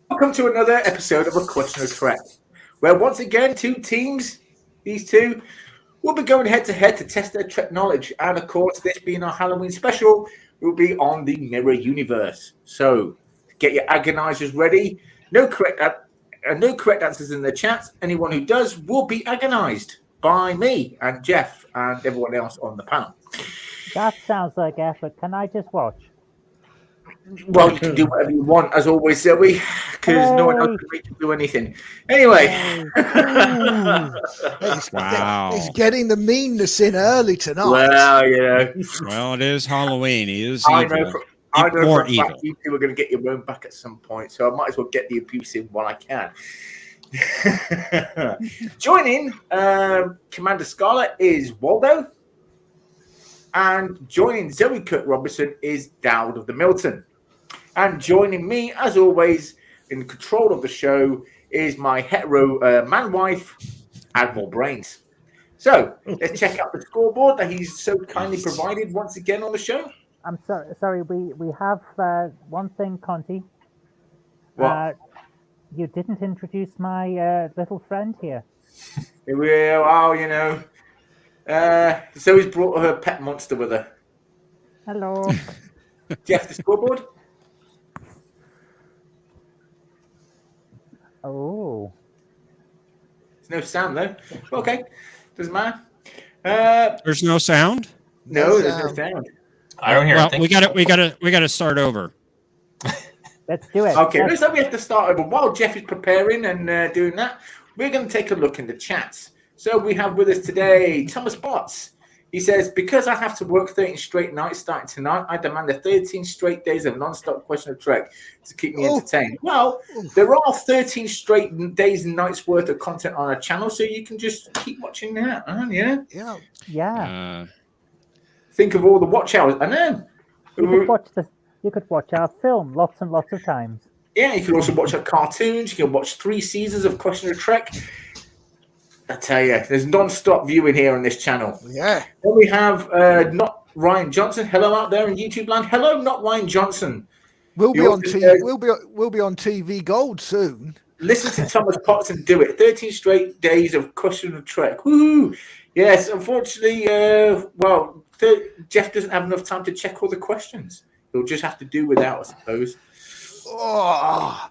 welcome to another episode of A Question of Trek, where once again two teams, these two, will be going head to head to test their Trek knowledge. And of course, this being our Halloween special, will be on the Mirror Universe. So get your agonizers ready. No correct answers in the chat. Anyone who does will be agonized by me and Jeff and everyone else on the panel. That sounds like effort. Can I just watch? Well, you can do whatever you want, as always, Zoe, because no one else can make you do anything. Anyway. Wow. He's getting the meanness in early tonight. Well, yeah. Well, it is Halloween. He is I evil. know for a evil. fact you two are going to get your own back at some point, so I might as well get the abuse in while I can. Joining Commander Scarlet is Waldo, and joining Zoe Kirk Robertson is Dowd of the Milton. And joining me, as always, in control of the show is my hetero man-wife, Admiral Brains. So let's check out the scoreboard that he's so kindly provided once again on the show. I'm sorry. We have one thing, Conti. What? You didn't introduce my little friend here. Well, you know, Zoe's brought her pet monster with her. Hello. Jeff, the scoreboard. Oh. There's no sound though. Okay, doesn't matter. There's no sound. No, there's no sound. I don't hear Well, anything. we got to start over. Let's do it. Okay, looks like we have to start over. While Jeff is preparing and doing that, we're going to take a look in the chats. So we have with us today Thomas Potts. He says, because I have to work 13 straight nights starting tonight, I demand the 13 straight days of non-stop Question of Trek to keep me entertained. Well, there are 13 straight days and nights worth of content on our channel, so you can just keep watching that. Yeah. Yeah. Think of all the watch hours. I know. You could watch our film lots and lots of times. Yeah, you can also watch our cartoons. You can watch 3 seasons of Question of Trek. I tell you, there's non-stop viewing here on this channel. Yeah. Then we have not Ryan Johnson. Hello out there in YouTube land. Hello, not Ryan Johnson. We'll be You on also TV. said- We'll be on TV Gold soon. Listen to Thomas Potts and do it. 13 straight days of Question of Trek. Woo! Yes, unfortunately, Jeff doesn't have enough time to check all the questions. He'll just have to do without, I suppose. Oh,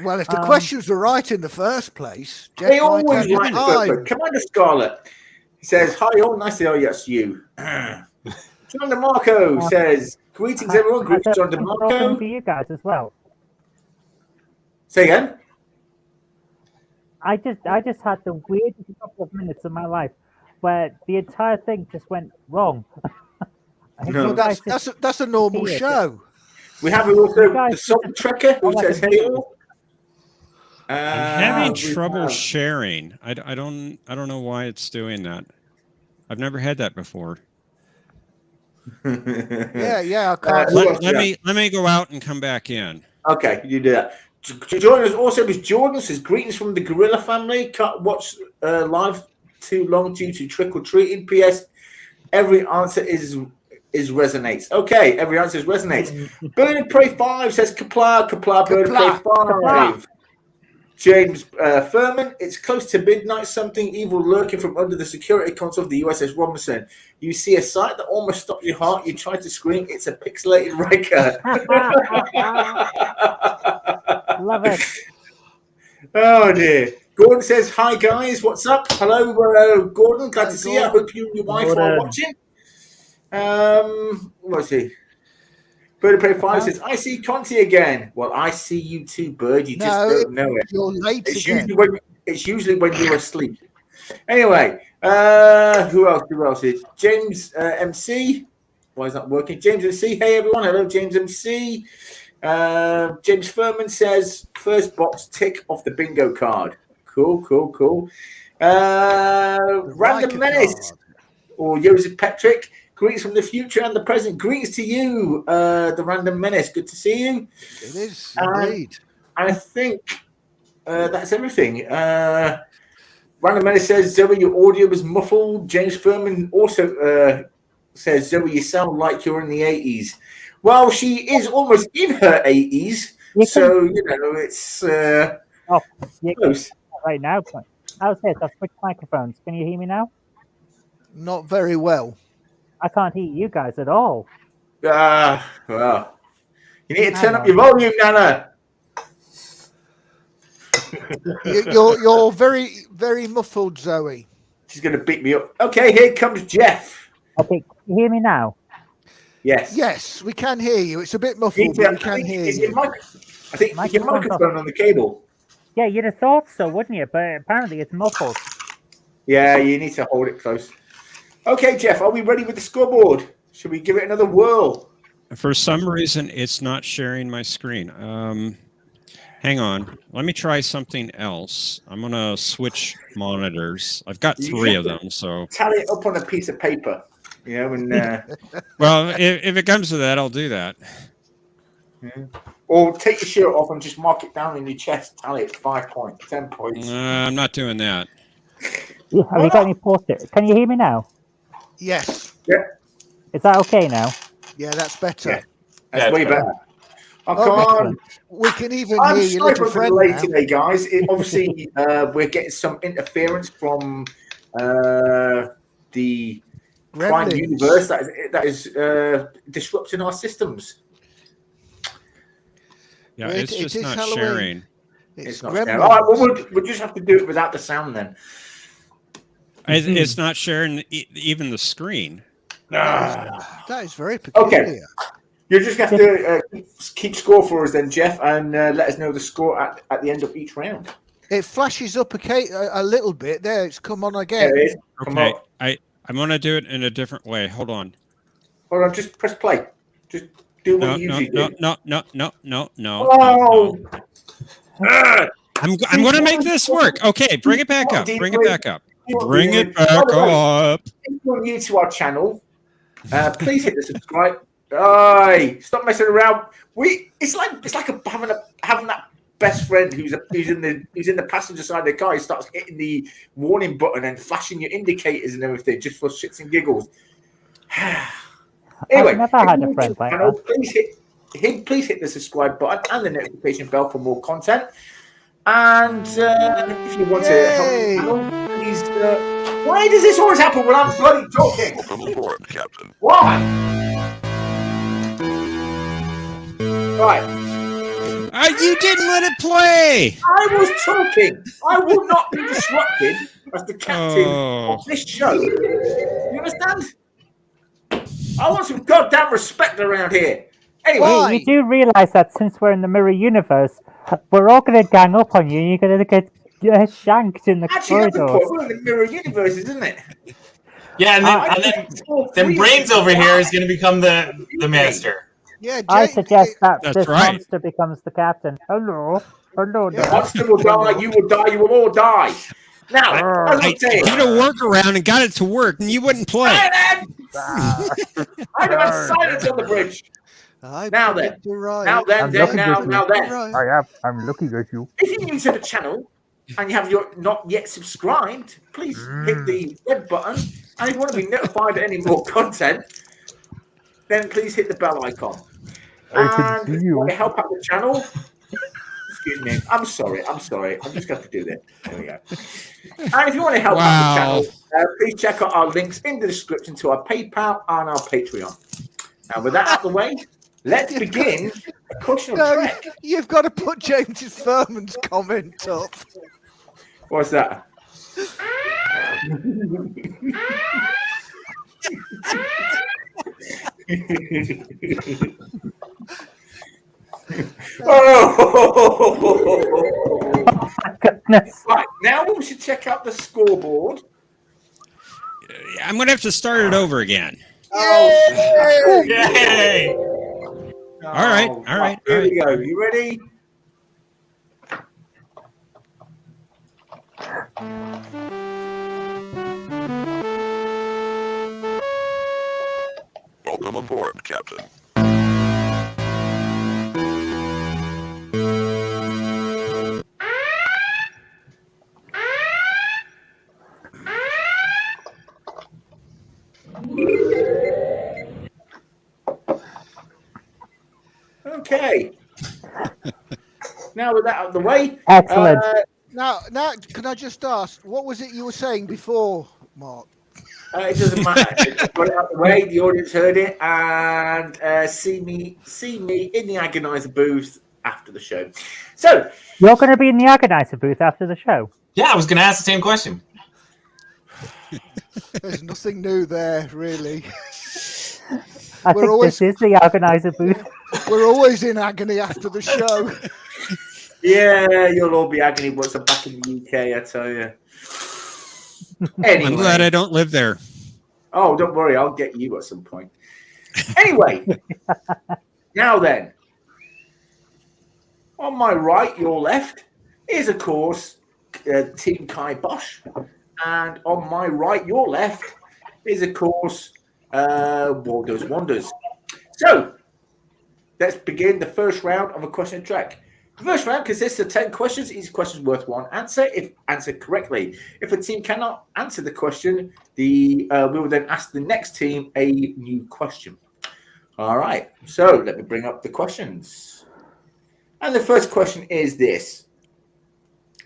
well, if the questions were right in the first place, Jeff They might always have the like time. Commander Scarlet. He says, hi all, nice to know yes, you. John DeMarco says, greetings everyone, greetings John DeMarco. For you guys as well. Say again? I just had the weirdest couple of minutes of my life where the entire thing just went wrong. No. Well, that's a normal show. We have also the Salt Trekker who says, hey all. I'm having trouble sharing. I don't know why it's doing that. I've never had that before. Yeah. I can't. Let me go out and come back in. Okay, you do that. To join us also is Jordan says greetings from the Gorilla family. Can't watch live too long due to trick or treating. P.S. Every answer is resonates. Okay, every answer resonates. Burn and Pray 5 says Kapla, Burn and Pray 5. James Furman, it's close to midnight. Something evil lurking from under the security console of the USS Robinson. You see a sight that almost stops your heart. You try to scream. It's a pixelated Riker. Love it. Oh dear. Gordon says, hi guys, what's up? Hello, Gordon. Glad to see you. I hope you and your wife are watching. Let's see. Bird Pray 5 says, I see Conti again. Well, I see you too, Bird. You just don't know it. You're late It's usually when you're asleep. Anyway, who else is James MC? Why is that working? James MC. Hey everyone. Hello, James MC. James Furman says, first box tick off the bingo card. Cool. Random Menace or Joseph Patrick. Greetings from the future and the present. Greetings to you, the Random Menace. Good to see you. It is indeed. I think that's everything. Random Menace says, Zoe, your audio was muffled. James Furman also says, Zoe, you sound like you're in the 80s. Well, she is almost in her 80s, So, you know, it's Oh, you can close. right now. How's this? I've switched microphones. Can you hear me now? Not very well. I can't hear you guys at all. Well, you need to turn Hang up on. your volume, Nana. You're very, very muffled, Zoe. She's going to beat me up. Okay, here comes Jeff. Okay, can you hear me now? Yes. Yes, we can hear you. It's a bit You muffled, need to- but we I can think hear is your you. I think is your Microphone's microphone on the cable. Yeah, you'd have thought so, wouldn't you? But apparently it's muffled. Yeah, you need to hold it close. Okay, Jeff, are we ready with the scoreboard? Should we give it another whirl? For some reason, it's not sharing my screen. Hang on. Let me try something else. I'm going to switch monitors. I've got You 3 should of them, so... Tally it up on a piece of paper. You know, and Well, if it comes to that, I'll do that. or take your shirt off and just mark it down in your chest. Tally it 5 points, 10 points. I'm not doing that. Yeah, have you got any post-it? Can you hear me now? Yes. Yeah, Is that okay now? Yeah, that's better. Yeah. that's way better. Oh, come Oh, on. excellent. We can even I'm hear your sorry little for the friend delay now. today, guys. Obviously, we're getting some interference from the Prime Gremlins. Universe that is disrupting our systems. Yeah, It- it's it just is not Halloween. sharing. It's not Gremlins. fair. All right, well, we'll just have to do it without the sound then. It's not sharing even the screen. That is very peculiar. You just have to keep score for us then, Jeff, and let us know the score at the end of each round. It flashes up a little bit. There, it's come on There again. it is. Come Okay, on. I'm going to do it in a different way. Hold on. Hold on, just press play. Just do what No, you no, usually no, do. no, no, no, no, no. Oh! no. I'm going to make this work. Okay, bring it back up. Bring it back up. Bring it back up. If you're new to our channel, please hit the subscribe. Aye, stop messing around. It's like having that best friend who's in the passenger side of the car. He starts hitting the warning button and flashing your indicators and everything just for shits and giggles. Anyway, I've never had a friend like channel, that. please hit the subscribe button and the notification bell for more content. And if you want to help the channel, please. Why does this always happen when I'm bloody talking? Welcome aboard, Captain. Why? Right. You didn't let it play. I was talking. I will not be disrupted as the captain of this show. You understand? I want some goddamn respect around here. Anyway, Why? You do realise that since we're in the mirror universe, we're all going to gang up on you and you're going to get shanked in the actually, that's the point. corridors. We're in the mirror universe, isn't it? Yeah, and then Brains over here is going to become the master. Yeah, I suggest that That's this right. monster becomes the captain. Hello. Hello Yeah. there. Monster will die. You will die. You will all die. Now, as I I'm saying, did a workaround and got it to work, and you wouldn't play. I'd have silence on the bridge. Now then. Now then, now then. I'm looking at you. If you're new to the channel and you have not yet subscribed, please hit the red button. And if you want to be notified of any more content, then please hit the bell icon. And if you want to help out the channel, excuse me, I'm sorry. I'm just going to do this. There we go. And if you want to help out the channel, please check out our links in the description to our PayPal and our Patreon. Now, with that out of the way, let's begin a caution of trek. You've got to put James Furman's comment up. What's that? Oh! Goodness. Right, now we should check out the scoreboard. I'm going to have to start it over again. Oh, Yay! All right. Here we go. You ready? Welcome aboard, Captain. Okay. now with that out of the way, Excellent. Now, can I just ask, what was it you were saying before, Mark? it doesn't matter. Got it out of the way. The audience heard it, and see me in the agonizer booth after the show. So You're going to be in the agonizer booth after the show. Yeah, I was going to ask the same question. There's nothing new there, really. I We're think always- this is the agonizer booth. We're always in agony after the show. yeah, you'll all be agony once I'm back in the UK. I tell you. Anyway, I'm glad I don't live there. oh, don't worry, I'll get you at some point. Anyway, now then, on my right, your left, is of course Team Kai Bosch, and on my right, your left, is of course Waldo's Wonders. So let's begin the first round of a question track. The first round consists of 10 questions. Each question is worth one answer if answered correctly. If a team cannot answer the question, we will then ask the next team a new question. All right, so let me bring up the questions. And the first question is this.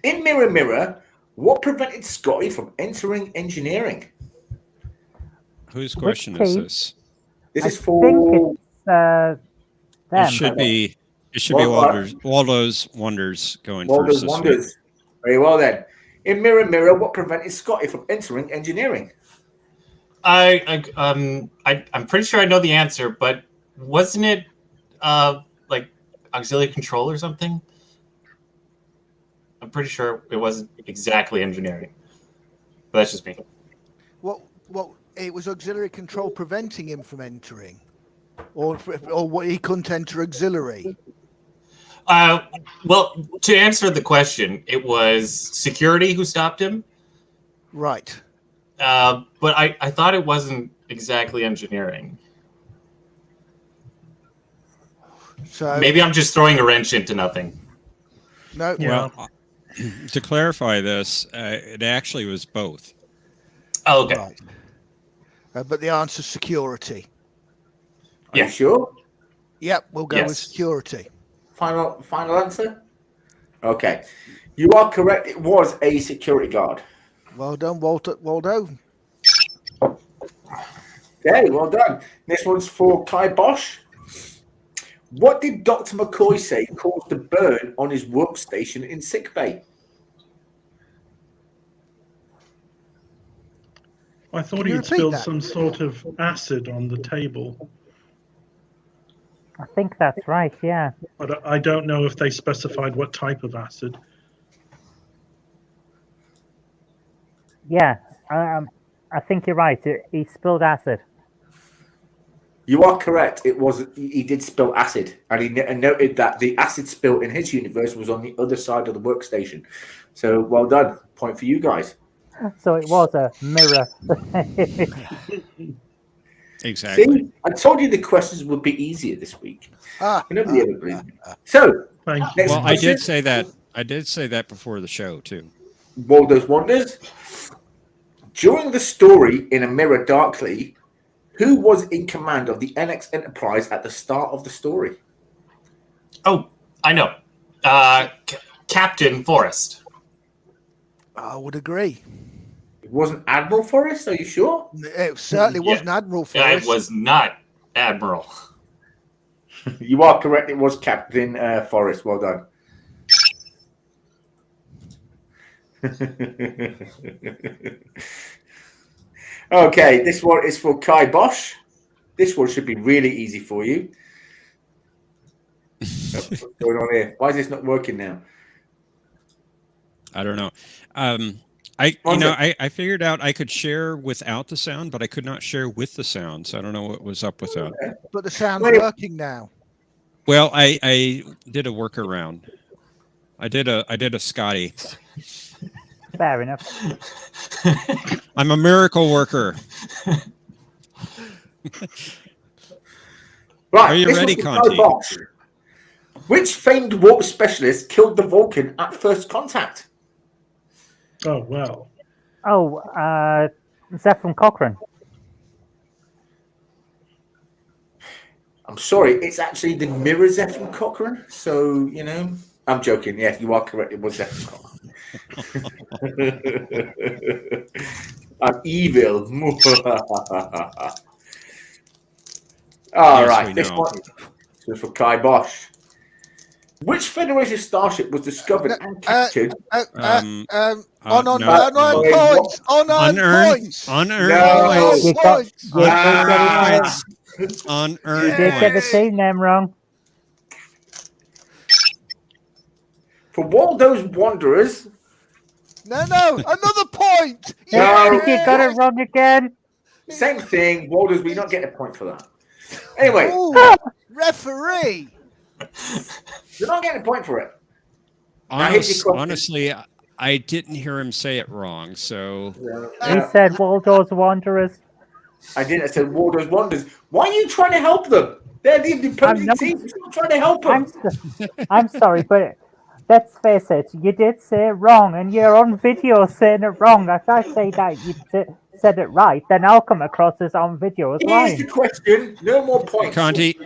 In Mirror Mirror, what prevented Scotty from entering engineering? Whose question is this? This I is for... think it's them. It should be Waldo's Wonders going Waldo's first. This week. Wonders. Very well then. In Mirror Mirror, what prevented Scotty from entering engineering? I'm pretty sure I know the answer, but wasn't it like auxiliary control or something? I'm pretty sure it wasn't exactly engineering. But that's just me. What? It was auxiliary control preventing him from entering, or what he couldn't enter auxiliary. Well, to answer the question, it was security who stopped him. Right. But I thought it wasn't exactly engineering. So Maybe I'm just throwing a wrench into nothing. no. Well, to clarify this, it actually was both. Oh, okay. Right. But the answer's security. Are Yeah. you sure? Yep, we'll go with Yes. security. Final answer? Okay. You are correct. It was a security guard. Well done, Waldo. Okay, well done. This one's for Kai Bosch. What did Dr. McCoy say caused the burn on his workstation in sickbay? I thought Can he you had repeat spilled that? some sort of acid on the table, I think that's right, yeah. but I don't know if they specified what type of acid. Yeah, I think you're right. He spilled acid. You are correct. It was. He did spill acid, and he noted that the acid spill in his universe was on the other side of the workstation. So well done. Point for you guys. So it was a mirror. Exactly. See, I told you the questions would be easier this week. Nobody ever believed me. ah. So Thank you. next Well, I question. did say that. I did say that before the show too. Waldo's Wonders. During the story in A Mirror Darkly, who was in command of the NX Enterprise at the start of the story? Oh, I know. Captain Forrest. I would agree. It wasn't Admiral Forrest, are you sure? It certainly Yeah. wasn't Admiral Yeah, Forrest. it was not Admiral. You are correct, it was Captain Forrest. Well done. Okay, this one is for Kai Bosch. This one should be really easy for you. What's going on here? Why is this not working now? I don't know. I figured out I could share without the sound, but I could not share with the sound. So I don't know what was up with that. But the sound's Wait. working now. Well, I did a workaround. I did a Scotty. Fair enough. I'm a miracle worker. Right, Are you this ready, one's for Conti? Kai Bosch. Which famed warp specialist killed the Vulcan at first contact? Oh, well. Oh, Zephram Cochrane. I'm sorry, it's actually the Mirror Zephram Cochrane. So, you know, I'm joking. Yes, you are correct. It was Zefram. I'm evil. All Yes, right. we This know. one is for Kai Bosch. Which Federation starship was discovered and captured? No. Unearned points. Unearned Unearned, points. unearned No. points. You got, points. you did get it Unearned right. points. You Unearned did get the points. team name wrong. For Waldo's Wanderers. No, another point. No. You got it wrong again. Same thing. Waldo's, we not get a point for that. Anyway, Ooh, referee. you're not getting a point for it. here's your question. Honestly, I didn't hear him say it wrong. So He said Waldo's Wanderers. I didn't. I said Waldo's Wanderers. Why are you trying to help them? They're the opposing not. team. You're not trying to help them. I'm sorry, but let's face it, you did say it wrong, and you're on video saying it wrong. If I say that you said it right, then I'll come across as on video as Here's lying. the question. No more points. Conti,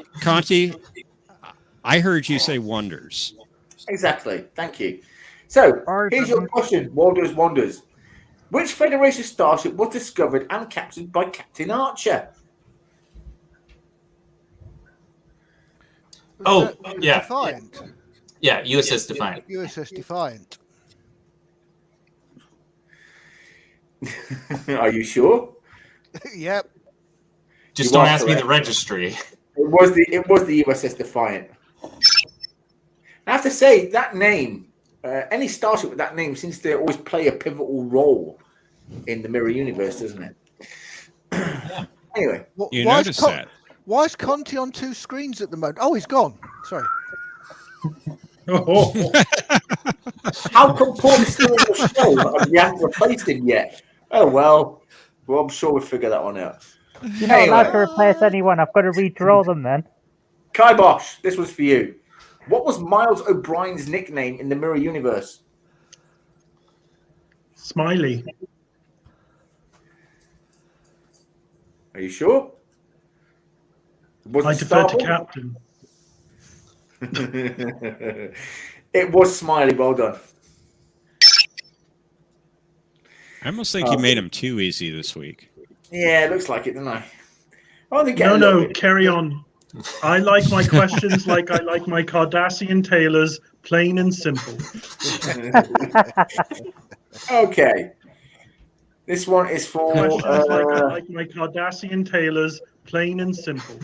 I heard you say wonders. Exactly. Thank you. So, here's your question, Waldo's Wonders. Which Federation starship was discovered and captured by Captain Archer? Oh, yeah. Defiant. Yeah, USS Defiant. USS Defiant. Are you sure? Yep. Just You don't are ask me correct. the registry. It was the USS Defiant. I have to say that name, any starship with that name seems to always play a pivotal role in the mirror universe, doesn't it? Anyway, You Why is noticed Con- that. Why is Conti on two screens at the moment? Oh, he's gone. Sorry. Oh, how come Paul is still on the show and we haven't replaced him yet? Oh well, I'm sure we'll figure that one out. You're not allowed to Anyway, replace anyone. I've got to redraw them then. Kai Bosch, this was for you. What was Miles O'Brien's nickname in the mirror universe? Smiley. Are you sure? Was I it defer to Starbuck? Captain. It was Smiley. Well done. I almost think you made him too easy this week. Yeah, it looks like it, doesn't I? Oh, they get No, a little no, bit. carry on. I like my questions like I like my Cardassian tailors, plain and simple. Okay. This one is for. Questions like I like my Cardassian tailors, plain and simple.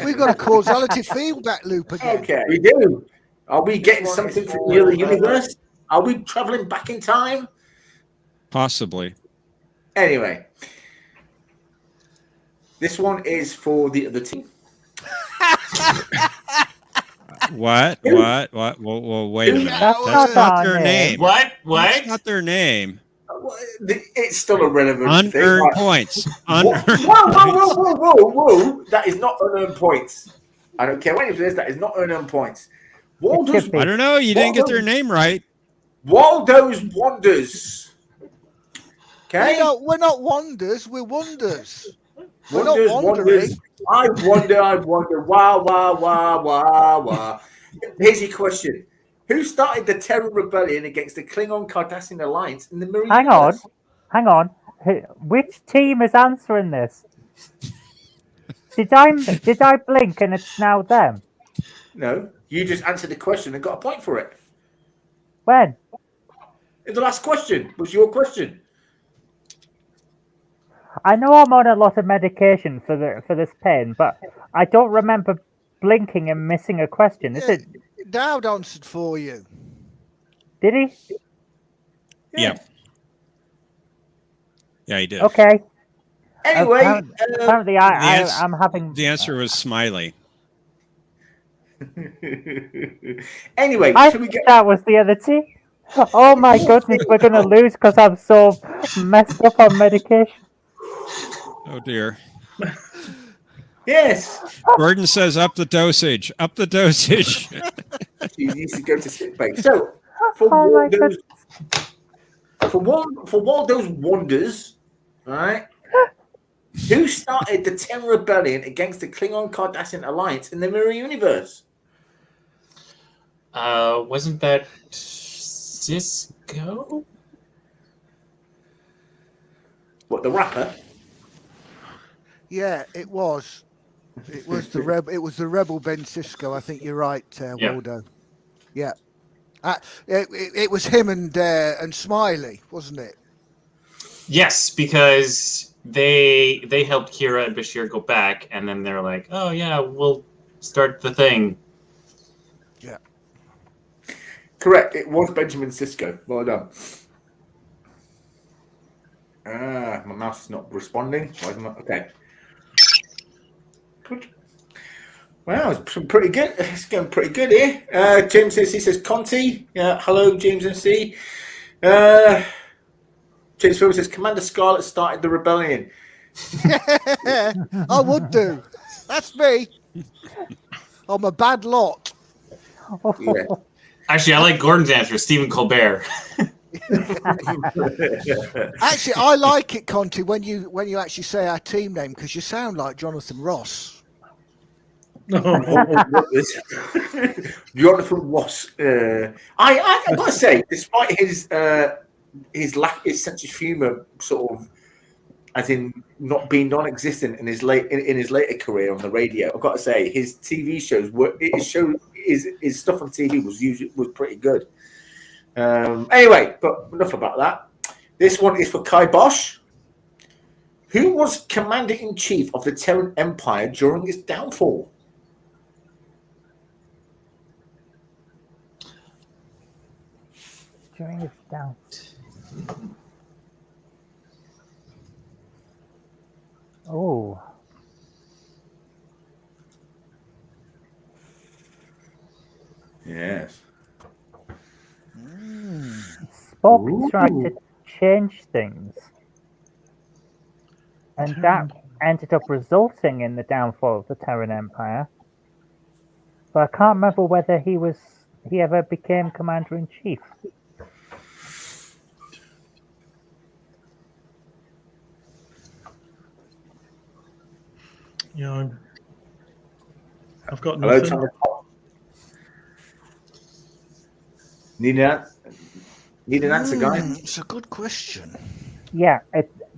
We've got a causality feedback loop again. Okay, we do. Are we getting one something is from for, the other universe? Are we traveling back in time? Possibly. Anyway, this one is for the other team. What? Well, wait a minute. That's That's not not their our name. What? That's What? not their name. It's still a relevant Unearned thing. points. Whoa, Unearned whoa. That is not unearned points. I don't care what it says, that is not unearned points. Waldo's, should be. I don't know. You didn't get their name right. Waldo's Wonders. Okay? We're not wonders, we're wonders. We're Wonders, not wandering. wonders. I wonder. Wah. Here's your question. Who started the Terror Rebellion against the Klingon Cardassian Alliance in the Mirror Hang Universe? on. Which team is answering this? Did I blink and it's now them? No, you just answered the question and got a point for it. When? The last question was your question. I know I'm on a lot of medication for this pain, but I don't remember blinking and missing a question. Is it? Dowd answered for you. Did he? Yeah. Yeah, he did. Okay. Anyway, Apparently, I'm having. The answer was Smiley. anyway, I should we think get? that was the other team. Oh my goodness, we're gonna lose because I'm so messed up on medication. Oh dear. Yes, Gordon says up the dosage. Up the dosage. he needs to go to sick bay. So, for Oh my Waldo's, goodness. for Waldo's Wonders, all right? Who started the Terror Rebellion against the Klingon Cardassian Alliance in the Mirror Universe? Wasn't that Cisco? What, the rapper? Yeah, it was. It was the rebel. It was the rebel Ben Cisco. I think you're right, Yeah. Waldo. Yeah. It was him and Smiley, wasn't it? Yes, because they helped Kira and Bashir go back, and then they're like, "Oh yeah, we'll start the thing." Yeah. Correct. It was Benjamin Sisko. Well done. My mouse is not responding. Why is my okay? Good. Well, it's pretty good. It's going pretty good here. James MC says Conti. Yeah, hello, James MC. James Phil says Commander Scarlet started the rebellion. I would do. That's me. I'm a bad lot. Yeah. Actually, I like Gordon's answer, Stephen Colbert. Actually, I like it, Conti, when you actually say our team name because you sound like Jonathan Ross. Jonathan Ross. I gotta say, despite his sense of humour, sort of, as in not being non-existent in his later career on the radio, I've got to say his TV shows his stuff on TV was pretty good. Anyway, but enough about that. This one is for Kai Bosch. Who was commander-in-chief of the Terran Empire during its downfall? During its down. Oh. Yes. Spock tried to change things, and that ended up resulting in the downfall of the Terran Empire. But I can't remember whether he ever became commander-in-chief. Yeah, I've got Hello, nothing. Thomas. Need an answer, guys? It's a good question. Yeah,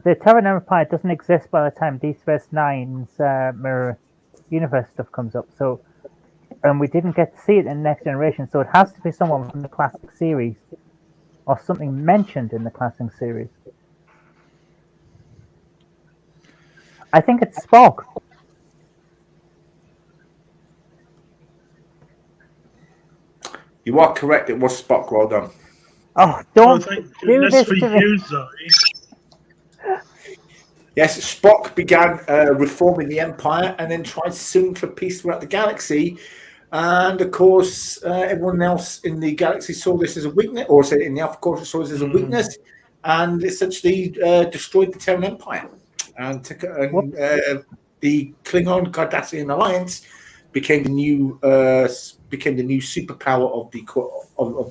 the Terran Empire doesn't exist by the time Deep Space Nine's Mirror Universe stuff comes up. So, and we didn't get to see it in Next Generation. So it has to be someone from the classic series, or something mentioned in the classic series. I think it's Spock. You are correct. It was Spock. Well done. Oh, Oh, don't thank do goodness this for to me. you, Zoe. Yes, Spock began reforming the Empire and then tried suing for peace throughout the galaxy. And of course, everyone else in the galaxy saw this as a weakness, or in the Alpha Quadrant saw this as a weakness, and essentially destroyed the Terran Empire. And the Klingon Cardassian alliance became the new superpower of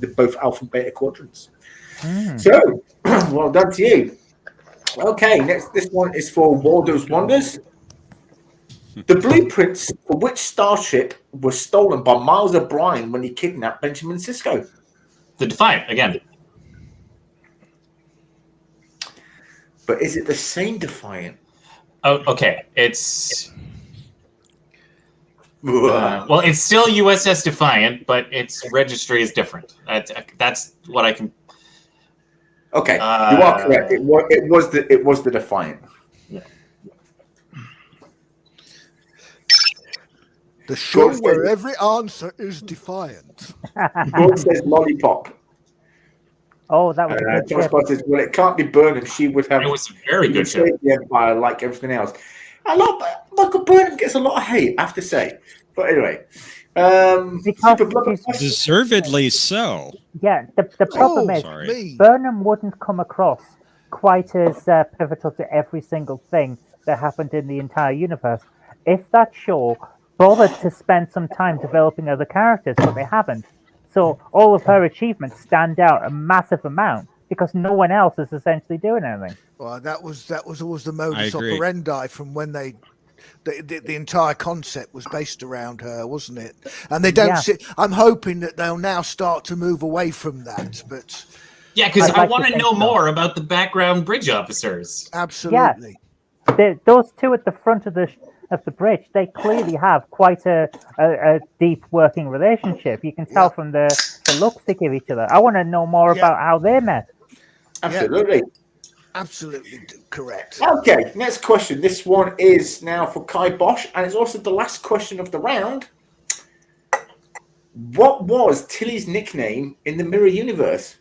the both Alpha and Beta quadrants. So, well done to you. Okay, this one is for Waldo's Wonders. The blueprints for which starship were stolen by Miles O'Brien when he kidnapped Benjamin Sisko? The Defiant, again. But is it the same Defiant? Oh, okay. It's... well, it's still USS Defiant, but its registry is different. That's what I can... Okay, you are correct. It was the Defiant. Yeah. The show where every answer is defiant. God says lollipop. Oh, that was a good John ship. Scott says, well, it can't be Burnham. She would have It was a very good show. saved the Empire like everything else. Michael Burnham gets a lot of hate, I have to say. But anyway, Because Super Blood- he's- Deservedly so. yeah, the problem is sorry. Me. Burnham wouldn't come across quite as pivotal to every single thing that happened in the entire universe if that show bothered to spend some time developing other characters, but they haven't. So all of her achievements stand out a massive amount because no one else is essentially doing anything. Well, that was always the modus agree. operandi from when they the entire concept was based around her, wasn't it? And they don't. I'm hoping that they'll now start to move away from that. But yeah, because I'd I like to want to think know so. more about the background bridge officers. absolutely, Those two at the front of the bridge, they clearly have quite a deep working relationship. You can tell from the looks they give each other. I want to know more about how they met. Absolutely. absolutely correct. Okay, next question. This one is now for Kai Bosch, and it's also the last question of the round. What was Tilly's nickname in the Mirror Universe?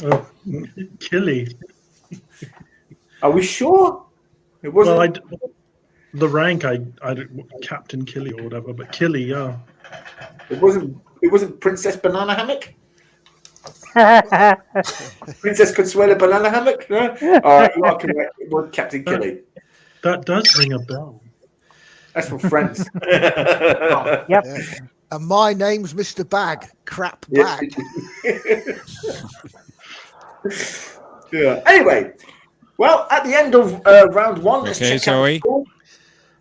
Oh, Killy. Are we sure? It wasn't. Well, the rank, I Captain Killy or whatever, but Killy, yeah. It wasn't Princess Banana Hammock. Princess Consuela Banana Hammock. No. All right, you are correct. It was Captain Killy. That does ring a bell. That's from Friends. Yep. Yeah. And my name's Mr. Bag. Crap bag. Yeah. Anyway, well, at the end of round one, let's Okay, check out the Zoe. score.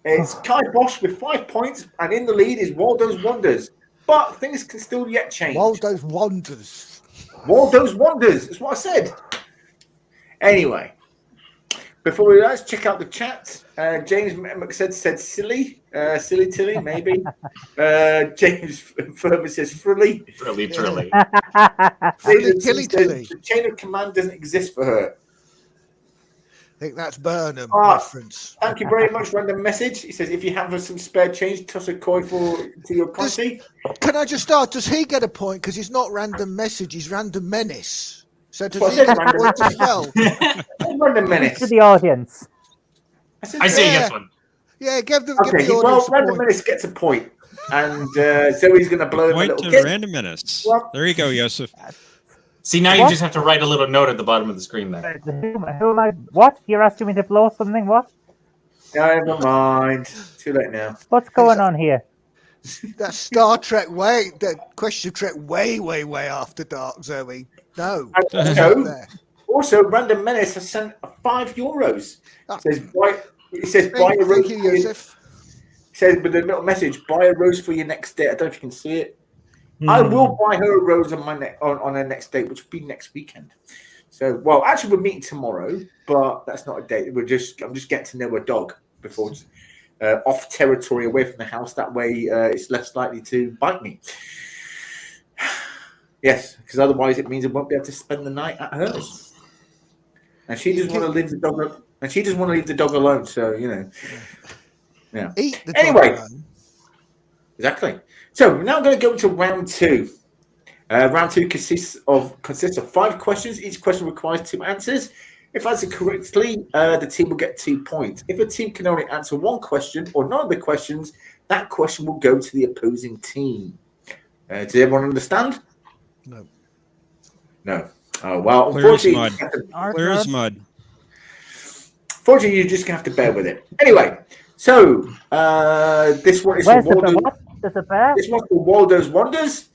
It's Kai Bosch with 5 points, and in the lead is Waldo's Wonders. But things can still yet change. Waldo's Wonders. Waldo's Wonders. That's what I said. Anyway, before we let's check out the chat. James McSaid said silly. Silly Tilly, maybe. James Furman says frilly. Truly. Tilly. The chain of command doesn't exist for her. I think that's Burnham Ah. reference. Thank you very much, random message. He says, if you have some spare change, toss a coin to your Conti. Can I just start? Does he get a point? Because he's not random message, he's random menace. So does Well, he get a random point as well? Random menace. To the audience. I say Yeah. yes one. Yeah, give Okay, the well, audience a random point. menace gets a point. And Zoe's going to blow him a Point little to kiss. Random Menace. Well- There you go, Yosef. See, now you What? just have to write a little note at the bottom of the screen there. Who am I? What? You're asking me to blow something? What? Never mind. Too late now. What's going on here? That's Star Trek way, the question of Trek way after dark, Zoe. No. Also, Random Menace has sent €5. Ah. It says buy a rose. Thank you, For your, Yosef. it says with a little message, buy a rose for your next date. I don't know if you can see it. I will buy her a rose on my on her next date, which will be next weekend. So, well, actually, we're meeting tomorrow, but that's not a date. I'm just getting to know her dog before off territory, away from the house. That way, it's less likely to bite me. Yes, because otherwise it means I won't be able to spend the night at hers. And she just want to leave the dog. And she just want to leave the dog alone. So yeah. Eat the Anyway. dog alone. Exactly. So we're now going to go into round two. Round two consists of 5 questions. Each question requires 2 answers. If answered correctly, the team will get 2 points. If a team can only answer 1 question or none of the questions, that question will go to the opposing team. Does everyone understand? No. No. Oh well. Clear as Unfortunately, mud. Clear as mud. Fortunately, you're just going to have to bear with it. Anyway, so this one is Where's for the Waldo. what? There's a bear? This one's for Waldo's Wonders.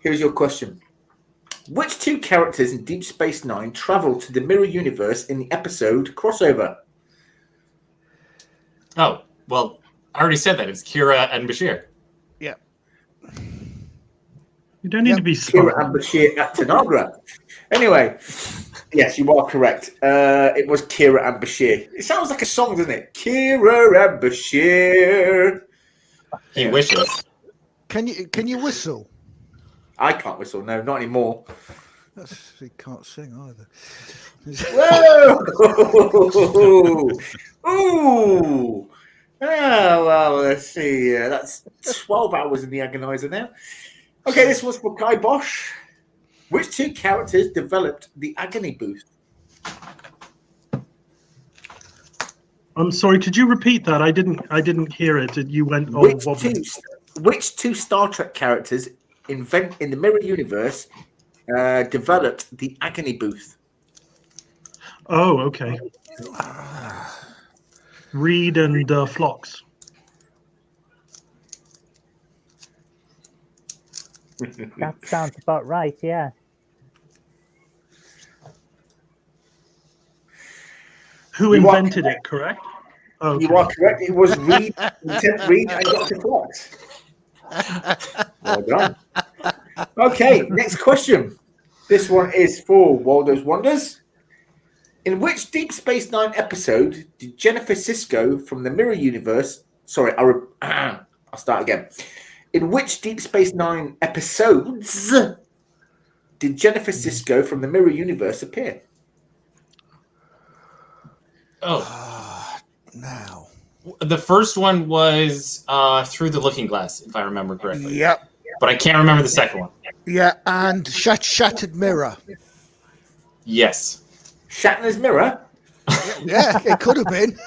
Here's your question. Which 2 characters in Deep Space Nine travel to the Mirror Universe in the episode Crossover? Oh, well, I already said that. It's Kira and Bashir. Yeah. You don't need to be Kira smart. and Bashir at Tanagra. Anyway, yes, you are correct. It was Kira and Bashir. It sounds like a song, doesn't it? Kira and Bashir. He wishes. Can you whistle? I can't whistle. No, not anymore. He can't sing either. Whoa! Ooh! Oh, well, let's see. That's 12 hours in the agonizer now. Okay, this was for Kai Bosch. Which 2 characters developed the agony booth? I'm sorry. Could you repeat that? I didn't hear it. You went. Oh, Which two Star Trek characters in the Mirror Universe developed the agony booth? Oh, okay. Reed and Phlox. That sounds about right, yeah. Who invented it, correct? Okay. You are correct. It was Reed, Lieutenant Reed, and Dr. Fox. Well done. Okay, next question. This one is for Waldo's Wonders. In which Deep Space Nine episode did Jennifer Sisko from the Mirror Universe? Sorry, I'll start again. In which Deep Space Nine episodes did Jennifer Sisko from the Mirror Universe appear? Oh, Now. the first one was Through the Looking Glass, if I remember correctly. Yep. But I can't remember the second one. Yeah, and Shattered Mirror. Yes. Shatner's Mirror? Yeah, it could have been.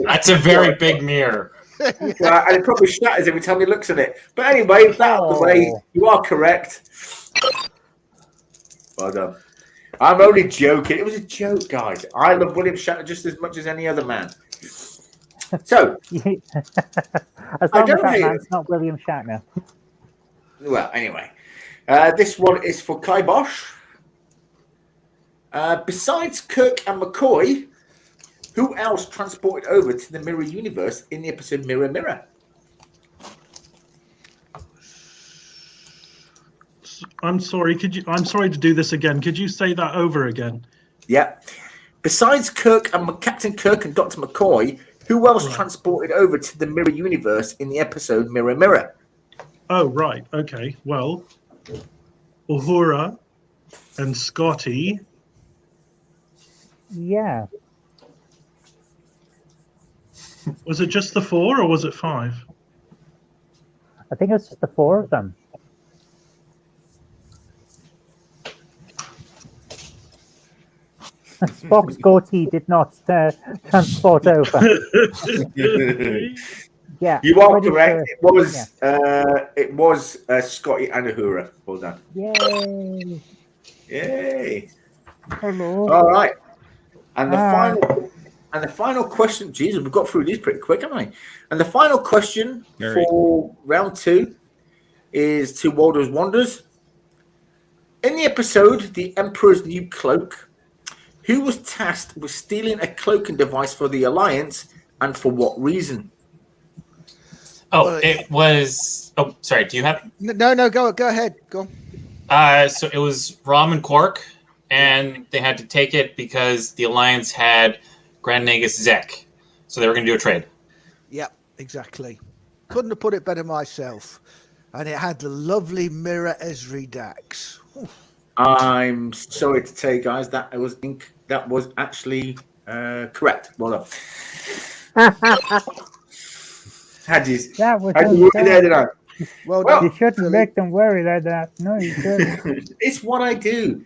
That's a very big mirror. Well, and it probably shatters every time he looks at it. But anyway, that out of the way, you are correct. Well done. I'm only joking. It was a joke, guys. I love William Shatner just as much as any other man. So, as long as that man's not William Shatner. well, anyway, this one is for Kai Bosch. Besides Kirk and McCoy, who else transported over to the Mirror Universe in the episode Mirror Mirror? I'm sorry. I'm sorry to do this again. Could you say that over again? Yeah. Besides Kirk and Captain Kirk and Dr. McCoy, who else transported over to the Mirror Universe in the episode Mirror Mirror? Oh, right. Okay. Well, Uhura and Scotty. Yeah. Was it just the 4 or was it 5? I think it was just the 4 of them. Spock's goatee did not transport over. Yeah, You are pretty correct. sure. It was Scotty and Uhura. Well done. Yay! Yay! Hello. All right. And the final question. Jesus, we've got through these pretty quick, haven't we? And the final question for round 2 is to Waldo's Wonders. In the episode "The Emperor's New Cloak," who was tasked with stealing a cloaking device for the Alliance, and for what reason? Oh, it was. Oh, sorry. Do you have? No. Go ahead. Go. So it was Rom and Quark, and they had to take it because the Alliance had Grand Nagus Zek, so they were going to do a trade. Yep, exactly. Couldn't have put it better myself. And it had the lovely Mirror Esri Dax. I'm sorry to tell you guys that that was actually correct. Well done. Had you there, did I? Well, you shouldn't make them worry like that. No, you shouldn't. It's what I do.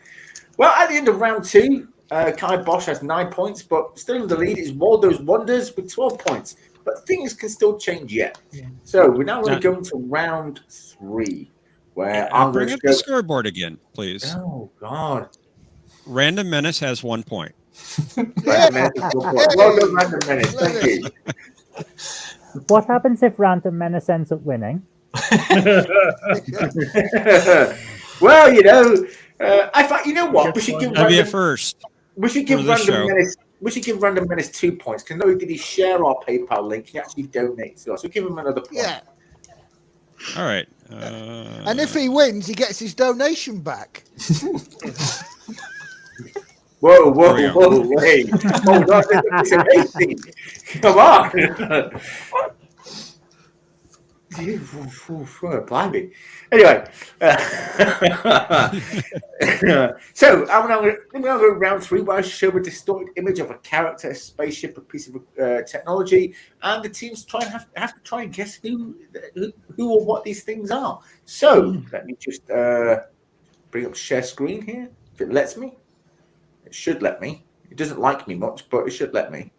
Well, at the end of round 2, Kai Bosch has 9 points, but still in the lead is Waldo's Wonders with 12 points. But things can still change yet. Yeah. So we're now going to go into round 3, where I'm going bring to up the scoreboard again, please. Oh God! Random Menace has 1 point. Random Menace is 1 point. Well done, Random Menace. Thank you. What happens if Random Menace ends up winning? Well, you know, I thought, you know what? We should give That'd be a first. We should give Random Menace. We should give Random Menace 2 points because not only did he share our PayPal link, he actually donates to us. So give him another point. Yeah. All right. And if he wins, he gets his donation back. Whoa, wait. Hold on, it's amazing. Come on. Blimey. Anyway, so I'm now going to go round 3 where I show a distorted image of a character, a spaceship, a piece of technology, and the teams have to try and guess who or what these things are. So let me just bring up share screen here, if it lets me. It should let me. It doesn't like me much, but it should let me.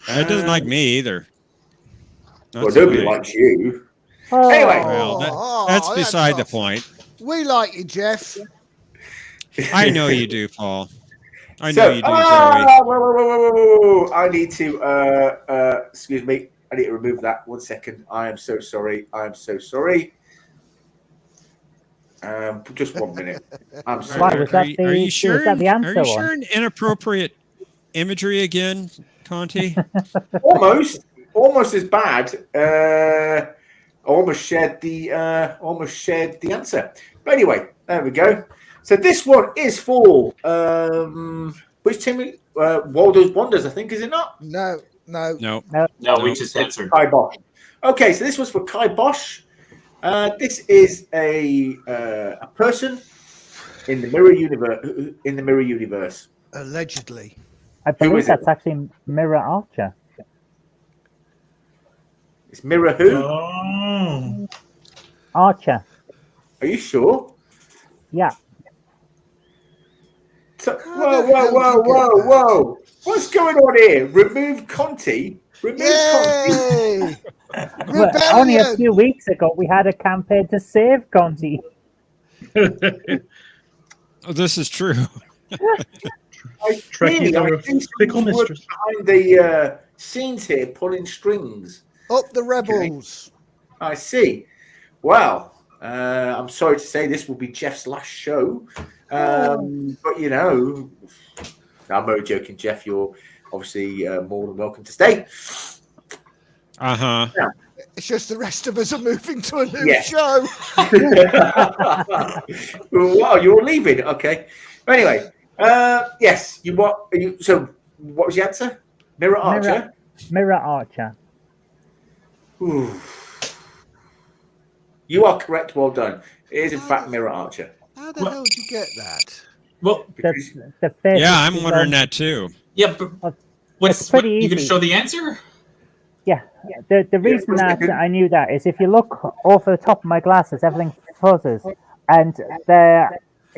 It doesn't like me either. Well, nobody likes you. Oh. Anyway, well, that's beside the point. We like you, Jeff. I know you do, Paul. I know you do, Zoe. Whoa. I need to, excuse me. I need to remove that. 1 second. I am so sorry. Just 1 minute. I'm sorry. Why, was that are you sure? was that the answer Are you sure an inappropriate imagery again, Conti? almost as bad. Almost shared the answer. But anyway, there we go. So this one is for which team? Waldo's Wonders, I think, is it not? No. No. No, we just answered. Kai Bosch. Okay, so this was for Kai Bosch. This is a person in the Mirror Universe. In the Mirror Universe, Allegedly. I Who believe is that's it? actually Mirror Archer. it's Mirror who? Oh. Archer. Are you sure? Yeah. So, How the hell did you get that? whoa! What's going on here? Remove Conti. Remove Conti. Yay! Well, only a Rebellion! few weeks ago, we had a campaign to save Conti. Oh, this is true. Trekkies are a think fickle someone's working mistress. behind the scenes here, pulling strings. Up the rebels! I see. Well, I'm sorry to say this will be Jeff's last show. But, you know, I'm only joking, Jeff. You're obviously more than welcome to stay. Uh-huh. It's just the rest of us are moving to a new Yeah. show. Wow, you're leaving. Okay. Anyway, yes, so what was the answer? Mirror Archer? Mirror Archer. Ooh. You are correct. Well done. It is, in fact, Mirror Archer. How the hell did you get that? Well, The face Yeah, is I'm wondering on- that too. yeah, but It's pretty you can easy. show the answer? Yeah, the reason what's that the- I knew that is if you look over the top of my glasses, everything fuzzes, and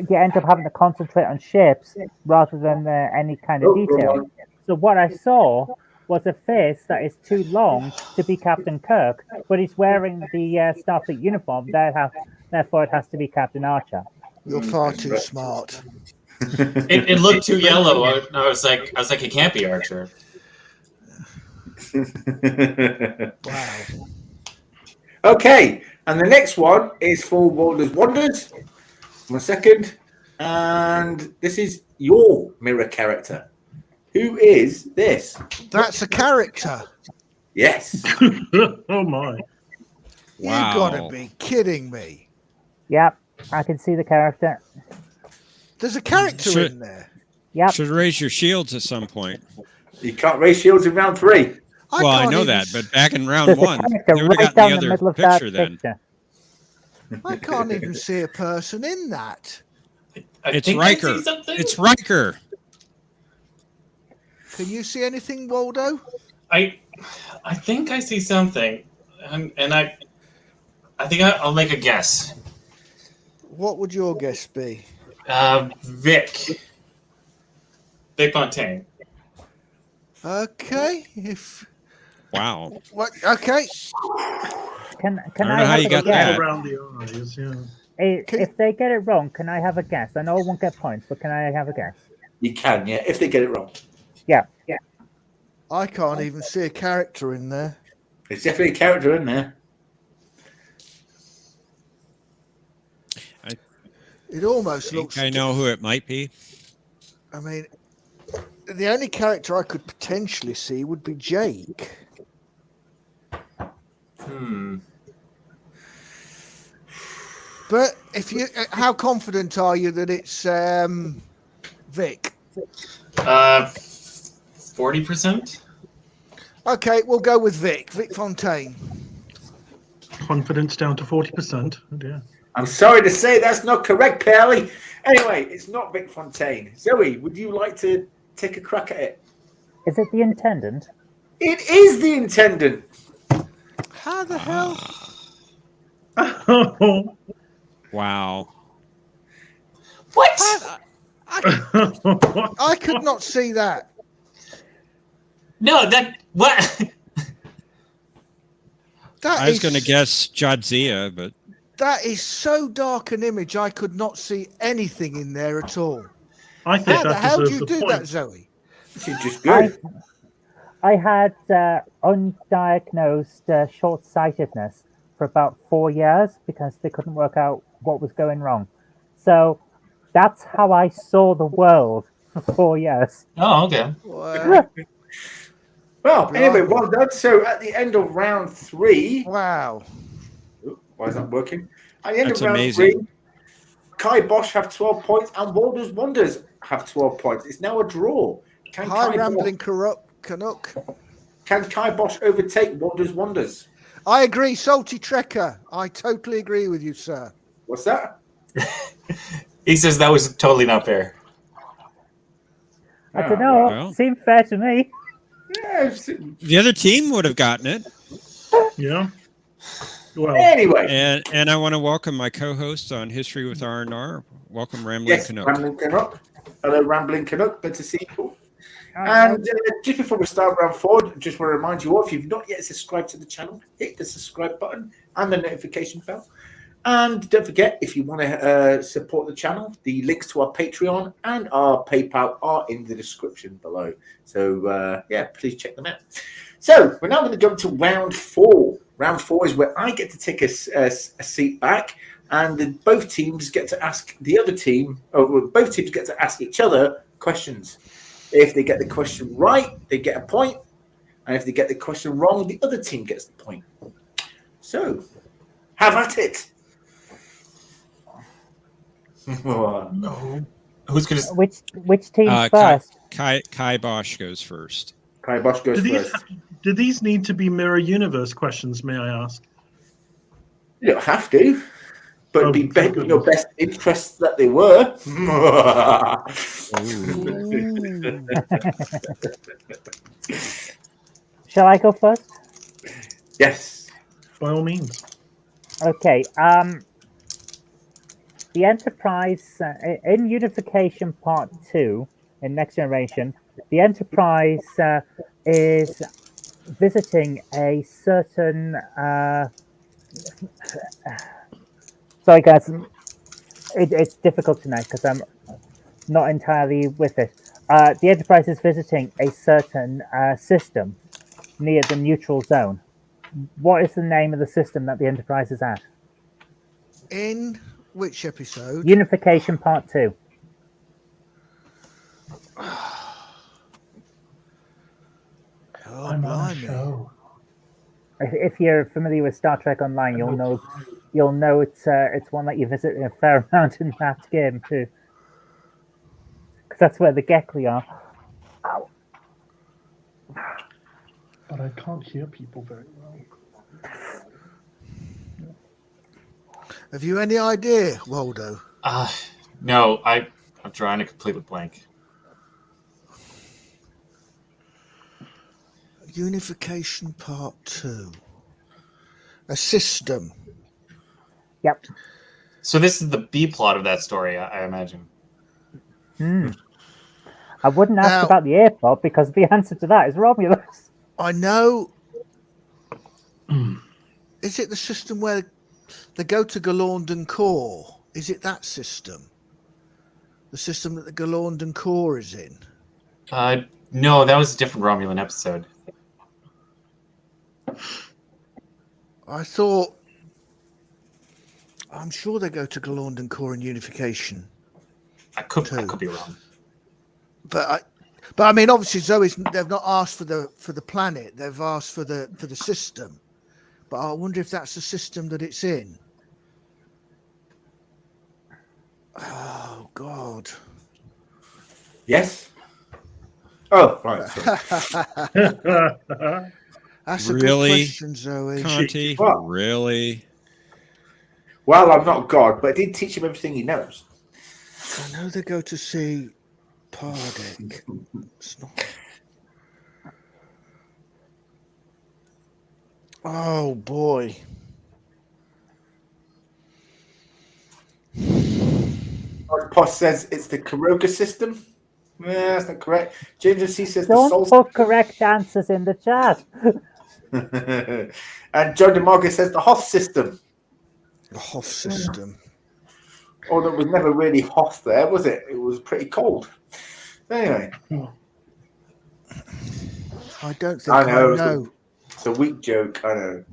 you end up having to concentrate on shapes rather than any kind of Oh, go detail. on. So what I saw was a face that is too long to be Captain Kirk, but he's wearing the Starfleet uniform. Therefore, it has to be Captain Archer. You're far too smart. It looked too yellow. I was like, it can't be Archer. Wow. Okay, and the next one is for Waldo's Wonders. 1 second. And this is your mirror character. Who is this? That's a character. Yes. Oh my. You Wow. gotta be kidding me. Yep, I can see the character. There's a character Should- in there. Yep. Should raise your shields at some point. You can't raise shields in round 3. Well, I can't know even that, s- but back in round There's a one, character they would right have down gotten the the middle other of that picture then. picture. I can't even see a person in that. I It's think I see Riker. something. It's Riker. Can you see anything, Waldo? I think I see something, and I think I'll make a guess. What would your guess be? Vic Fontaine. Okay. If Wow. what? Okay. Can I don't know I how have you a got guess? that. Around the eyes, yeah. If they get it wrong, can I have a guess? I know I won't get points, but can I have a guess? You can, yeah, if they get it wrong. Yeah. I can't even see a character in there. There's definitely a character in there. It almost I looks. think I know who it might be. I mean, the only character I could potentially see would be Jake. But if you, how confident are you that it's Vic? 40%. Okay, we'll go with Vic. Vic Fontaine. Confidence down to 40%. Oh dear. I'm sorry to say that's not correct, Perley. Anyway, it's not Vic Fontaine. Zoe, would you like to take a crack at it? Is it the intendant? It is the intendant. How the hell? Oh. Wow. What? I could not see that. No, that what? That I was is- going to guess Jadzia, but That is so dark an image. I could not see anything in there at all. I think How the that hell do deserves you a do point. that, Zoe? This is just good. I had undiagnosed short-sightedness for about 4 years because they couldn't work out what was going wrong. So that's how I saw the world for 4 years. Oh, okay. Well, anyway, Bravo. well done. So at the end of round 3, Wow. why is that working? At the end That's of round amazing. 3, Kai Bosch have 12 points and Walder's Wonders have 12 points. It's now a draw. Can Hi, Kai Rambling Canuck. Can Kai Bosch overtake Walder's Wonders? I agree, Salty Trekker. I totally agree with you, sir. What's that? He says that was totally not fair. I don't know. well. Seemed fair to me. Yeah, The other team would have gotten it. Yeah. Well, anyway, And I want to welcome my co-host on History with R&R. Welcome, Rambling yes, Canuck. Rambling Canuck. Hello, Rambling Canuck. Good to see you. And just before we start round 4, just want to remind you all, if you've not yet subscribed to the channel, hit the subscribe button and the notification bell. And don't forget, if you want to support the channel, the links to our Patreon and our PayPal are in the description below. So, yeah, please check them out. So, we're now going to go to round 4. Round 4 is where I get to take a seat back, and both teams get to ask the other team, both teams get to ask each other questions. If they get the question right, they get a point. And if they get the question wrong, the other team gets the point. So, have at it. No. Who's gonna? Which team Kai, first? Kai Bosch goes first. Kai Bosch goes do first. these need to be mirror universe questions? May I ask? You don't have to, but it'd be Oh, in your best interest that they were. Shall I go first? Yes. By all means. Okay. The Enterprise in Unification Part 2 in Next Generation, the Enterprise is visiting a certain. Sorry, guys. It's difficult tonight because I'm not entirely with it. The Enterprise is visiting a certain system near the neutral zone. What is the name of the system that the Enterprise is at? In which episode? Unification Part 2. Oh, I'm on a blimey. show. If you're familiar with Star Trek Online, you'll know it's one that you visit a fair amount in that game too, because that's where the Gekli are. But I can't hear people very well. Have you any idea, Waldo? No, I'm drawing a completely blank. Unification Part 2. A system. Yep. So this is the B plot of that story, I imagine. I wouldn't ask Now- about the airport because the answer to that is Romulus. I know. Is it the system where they go to Galorndon Core? Is it that system? The system that the Galorndon Core is in? No, that was a different Romulan episode. I thought. I'm sure they go to Galorndon Core in Unification. I could be wrong. But I mean, obviously, they've not asked for the planet. They've asked for the system. But I wonder if that's the system that it's in. Oh God! Yes. Oh, right. Sorry. That's a Really? good question, Zoe. Conti, What? really? Well, I'm not God, but I did teach him everything he knows. I know they go to see Pardek. It's not. Oh boy. Posh says it's the Kuroga system. Yeah, that's not correct. James C says the Don't Soul. put correct answers in the chat. And Joe DeMarco says the Hoth system. The Hoth system. Although it was never really Hoth there, was it? It was pretty cold. Anyway, I don't think I I know. know. It's a weak joke. I know.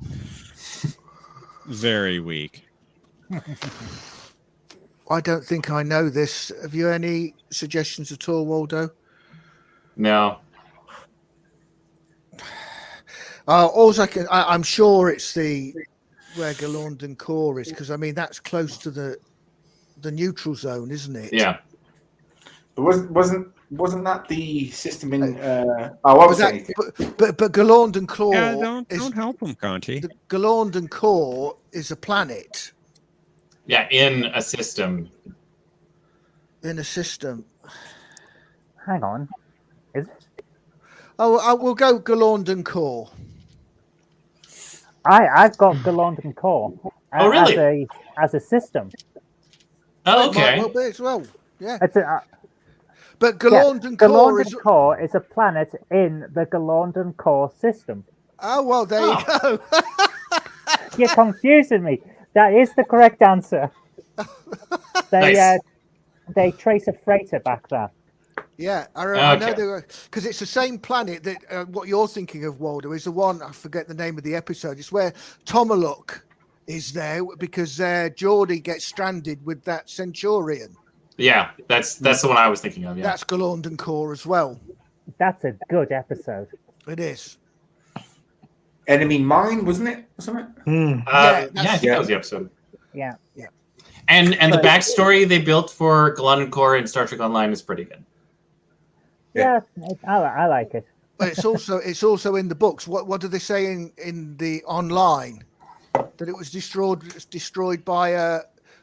I don't think I know this. Have you any suggestions at all, Waldo? No. I'm sure it's where Galorndon Core is, because I mean that's close to the neutral zone, isn't it? Yeah. But wasn't that the system in? Obviously. But Galorndon Core Yeah, don't help him, Conti. the Galorndon Core is a planet Yeah, in a system. in a system. Hang on. Is it? Oh, we'll go Galorndon Core. I've got Galorndon Core Oh, really? as a system. Oh, okay. Well, as well. Yeah. It's a, But yeah, Galorndon Core is. Galorndon Core is a planet in the Galorndon Core system. Oh well, there you go. You're confusing me. That is the correct answer. Nice. They trace a freighter back there. Yeah, I know Okay. they were, because it's the same planet that what you're thinking of, Waldo, is the one, I forget the name of the episode. It's where Tomaluk is there because Geordie gets stranded with that Centurion. Yeah, that's the one I was thinking of. Yeah. That's Galorndon Core as well. That's a good episode. It is. Enemy Mine, wasn't it? Or something? Hmm. I think yeah. that was the episode. Yeah. And the backstory they built for Galorndon Core in Star Trek Online is pretty good. Yeah, I like it. But it's also in the books. What do they say in the online? That it was destroyed by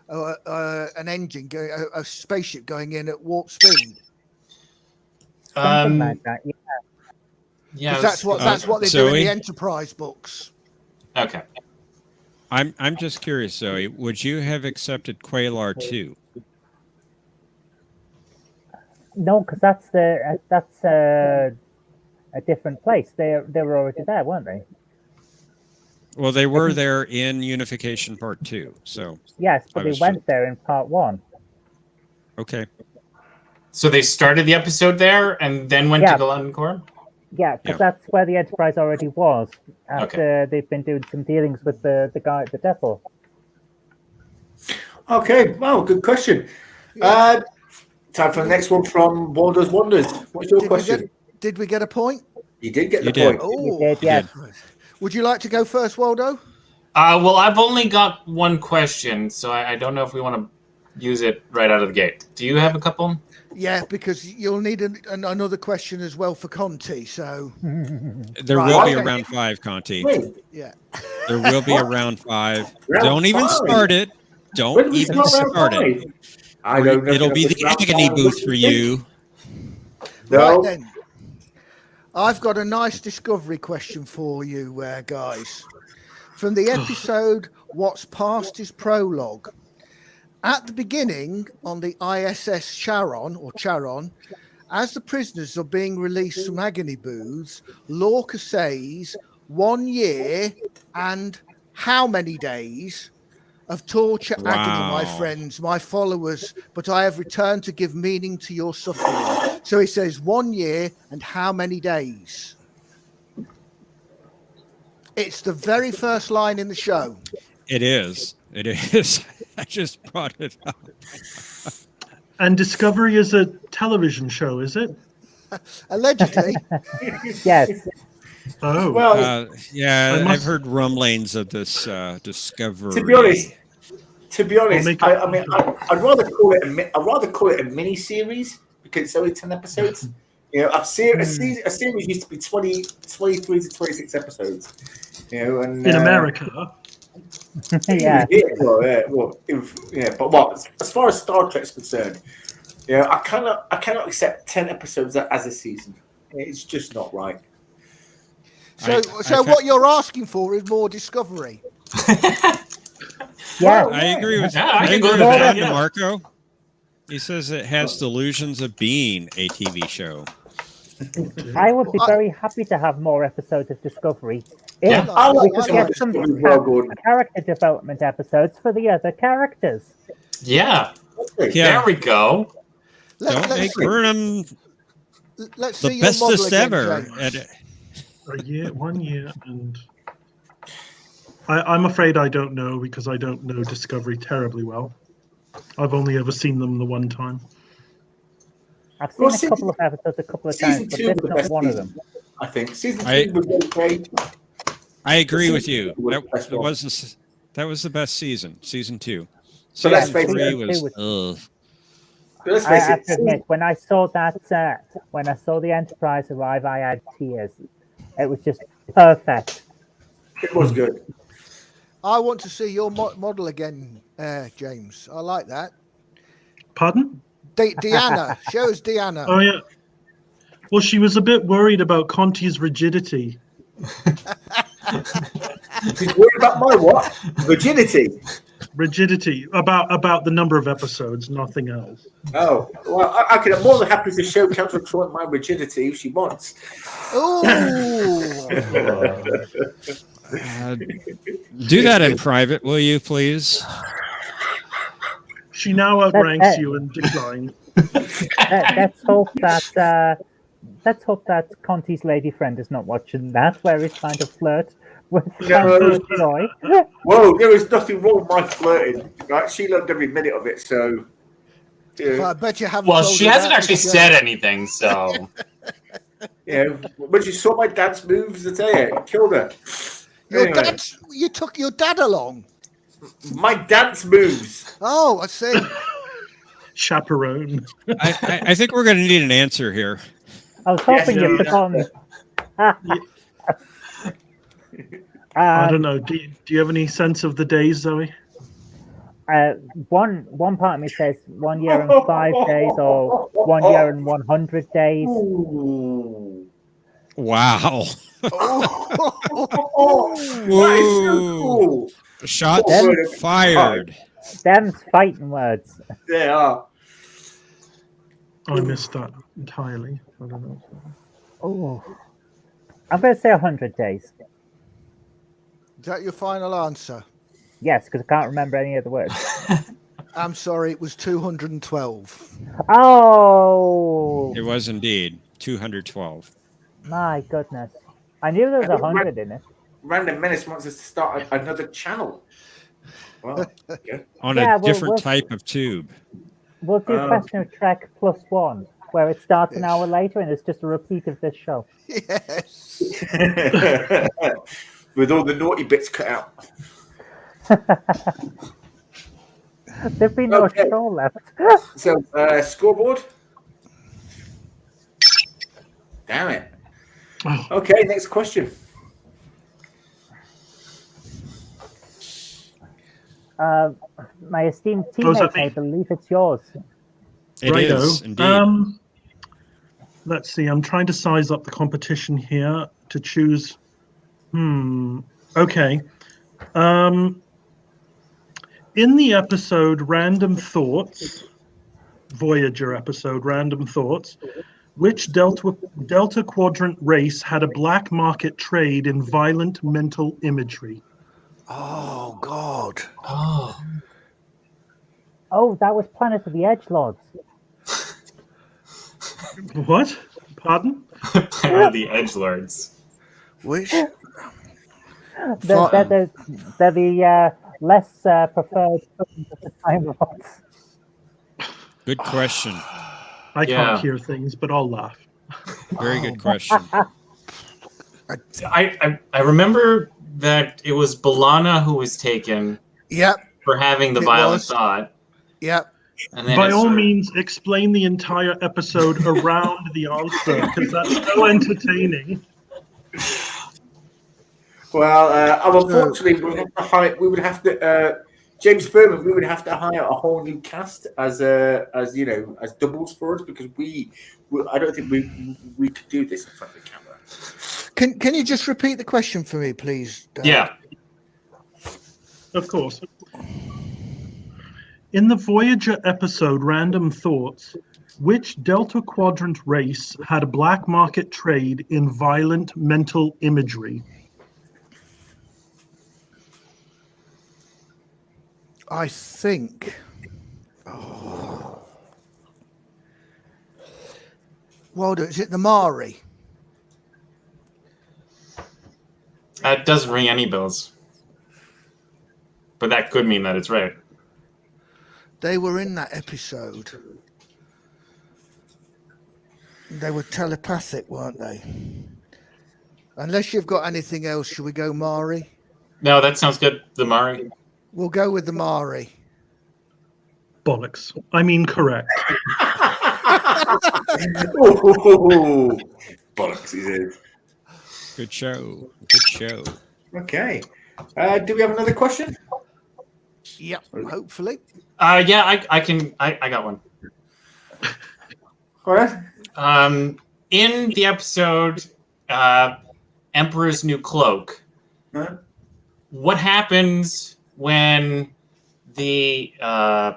an engine, a spaceship going in at warp speed. Something like that. Yeah. Yeah, 'Cause that's what they do in Zoe? the Enterprise books. Okay. I'm just curious, Zoe. Would you have accepted Qualar 2? No, because that's a different place. They were already there, weren't they? Well, they were there in Unification Part 2. So Yes, but I they was went there in part 1. okay. So they started the episode there and then went Yeah. to Galorndon Core? Yeah, because Yeah. that's where the Enterprise already was. After they've been doing some dealings with the guy at the depot. Okay. Well, good question. Time for the next one from Waldo's Wonders. What's your question? Did we get a point? You did get You the did. point. Oh, You did, yes. Would you like to go first, Waldo? Well, I've only got one question, so I don't know if we want to use it right out of the gate. Do you have a couple? Yeah, because you'll need another question as well for Conti. So There Right, will be a okay. round 5, Conti. Wait, yeah, There will be a round 5. Round Don't even 5? start it. when Don't did we even start round start it. 5? I don't know. It'll if be it's the round agony 5. booth for you. No. right then. I've got a nice discovery question for you, guys. From the episode "What's Past Is Prologue." At the beginning, on the ISS Charon, as the prisoners are being released from agony booths, Lorca says 1 year and how many days of torture, agony, my Wow. friends, my followers, but I have returned to give meaning to your suffering. So he says 1 year and how many days? It's the very first line in the show. It is. It is. I just brought it up. And Discovery is a television show, is it? Allegedly. Yes. Oh. Well, Yeah, I must- I've heard rumblings of this Discovery. to be honest, make I up- mean, I'd rather call it a mini series because it's only 10 episodes. You know, a series used to be 23 to 26 episodes. You know, and in America. Yeah. But what as far as Star Trek's concerned, you know, I cannot accept 10 episodes as a season. It's just not right. So I what you're asking for is more Discovery. Yeah. I agree with Yeah, I can agree go with to that, that, yeah. Marco. He says it has delusions of being a TV show. I would be very happy to have more episodes of Discovery. If Yeah. I like we could some of get some Discovery as well, Gordon. character development episodes for the other characters. Yeah, Yeah. there we go. Don't make see, Burnham let's the see your model bestest again, ever. James. A year, 1 year, and I'm afraid I don't know because I don't know Discovery terribly well. I've only ever seen them the one time. I've seen Well, a couple of episodes a couple of Season times, but 2 this was is the not best one of season, them. I think. Season I- 2 was okay. I agree with season you. two was That, the best that one. was that was the best season. Season 2. So let's Season face it, 3 season was. two Ugh. But let's I face have it, to admit, when I saw that, when I saw the Enterprise arrive, I had tears. It was just perfect. it was good. I want to see your model again, James. I like that. Pardon? Deanna. Show us Deanna. Oh yeah. Well, she was a bit worried about Conti's rigidity. She's worried about my what? Virginity. Rigidity about the number of episodes, nothing else. Oh, well, I can. I'm more than happy to show Councillor Troy my rigidity if she wants. Oh, Do that in private, will you, please? She now outranks you and declines. Let's hope that Conti's lady friend is not watching that, where he's trying to flirt with No. Councillor Troy. Whoa, there is nothing wrong with my flirting. Right? She loved every minute of it, so. I bet you haven't. Well, told she her hasn't that actually before. said anything, so When she saw my dance moves, I tell you, it killed her. Your Anyway, dad. You took your dad along. my dance moves. Oh, I see. Chaperone. I think we're going to need an answer here. I was hoping Yes, you'd yeah. forgotten. I don't know. Do you have any sense of the days, Zoe? One part of me says 1 year and 5 days, or 1 year and 100 days. Ooh. Wow. Oh, that is so cool. Shots Then- fired. Them's fighting words. They are. I missed that entirely. I don't know. Oh, I'm going to say 100 days. Is that your final answer? Yes, because I can't remember any of the words. I'm sorry, it was 212. Oh, It was indeed 212. my goodness. I knew there was 100 in it. Random Menace wants us to start another channel. Wow. Okay. On Yeah, a different type of tube. We'll do Question of Trek +1, where it starts an hour later and it's just a repeat of this show. Yes. With all the naughty bits cut out. There'd be no Okay. show left. So, scoreboard. Damn it. Oh. Okay, next question. My esteemed Oh, is that teammate, I me? believe it's yours. It Righto. is indeed. Let's see. I'm trying to size up the competition here to choose. Okay. In the episode Random Thoughts, Voyager episode Random Thoughts, which Delta Quadrant race had a black market trade in violent mental imagery? Oh God. oh, Oh, that was Planet of the Edgelords. What? Pardon? Planet of the Edgelords. Which? They're the less preferred of the Time Lords. Good question. I Yeah. can't hear things, but I'll laugh. Very good question. I remember that it was B'Elanna who was taken Yep. for having the It violent was. thought. Yep. And then By it all sort of- means, explain the entire episode around the answer, because that's so entertaining. Well, unfortunately, we would have to James Furman. We would have to hire a whole new cast as doubles for us because I don't think we could do this in front of the camera. Can you just repeat the question for me, please? Dan? yeah. Of course. In the Voyager episode Random Thoughts, which Delta Quadrant race had a black market trade in violent mental imagery? I think. Well, is it the Mari? That doesn't ring any bells. But that could mean that it's right. They were in that episode. They were telepathic, weren't they? Unless you've got anything else, shall we go Mari? No, that sounds good. The Mari. We'll go with the Mari. Bollocks. I mean, correct. Ooh, bollocks, he says. Good show. Good show. Okay. Do we have another question? Yep, hopefully. Yeah, I can. I got one. All right. In the episode Emperor's New Cloak, Huh? what happens when the oh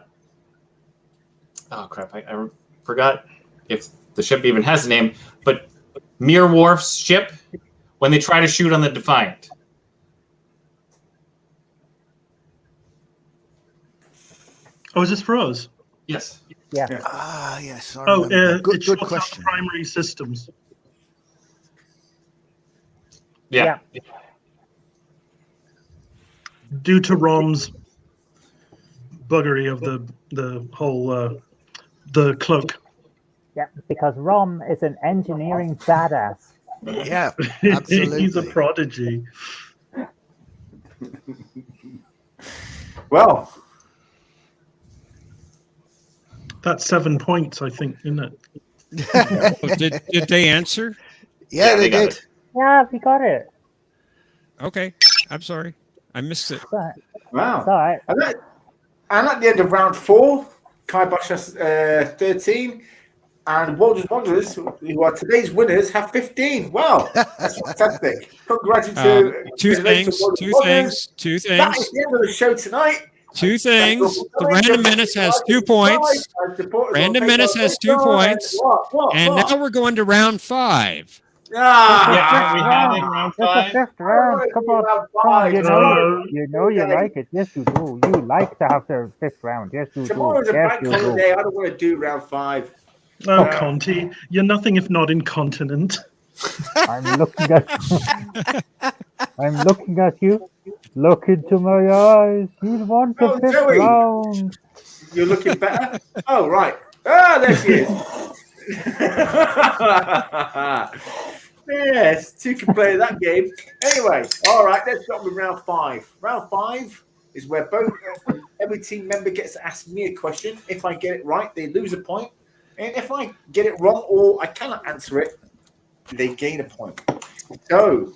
crap, I forgot if the ship even has a name, but Mir Worf's ship, when they try to shoot on the Defiant? Oh, is this for us? Yes. Yeah. Ah, yes. I Oh, remember. it Good shuts out question. primary systems. Yeah. Due to Rom's buggery of the whole the cloak. Yeah, because Rom is an engineering badass. Yeah, He's a absolutely. prodigy. Well, That's 7 points, I think, isn't it? Oh, did they answer? Yeah, they got did. it. Yeah, we got it. Okay. I'm sorry. I missed it. But wow. it's all right. And at the end of round 4, Kai Bosch has 13, and Walders Wanderers, who are today's winners, have 15. Wow, that's fantastic. Congratulations. Two to things. Walders Two Wanderers. things. Two That things. is the end of the show tonight. Two things. The Random Menace has 2 points. Random Menace has 2 points. And now we're going to round 5. Yeah, we have it in round It's the 5. fifth round. Come on. Come on. You know you Okay. like it. Yes, you do. You like to have the fifth round. Yes, you Tomorrow's do. a Yes, bank you do. holiday. I don't want to do round 5. Oh, Yeah. Conti, you're nothing if not incontinent. I'm looking at I'm looking at you. Look into my eyes. You want the Oh, fifth Joey. round. You're looking better. Oh, right. Ah, there she is. Yes, 2 can play that game. Anyway, all right, let's start with round 5. Round 5 is where every team member gets to ask me a question. If I get it right, they lose a point. And if I get it wrong or I cannot answer it, they gain a point. So,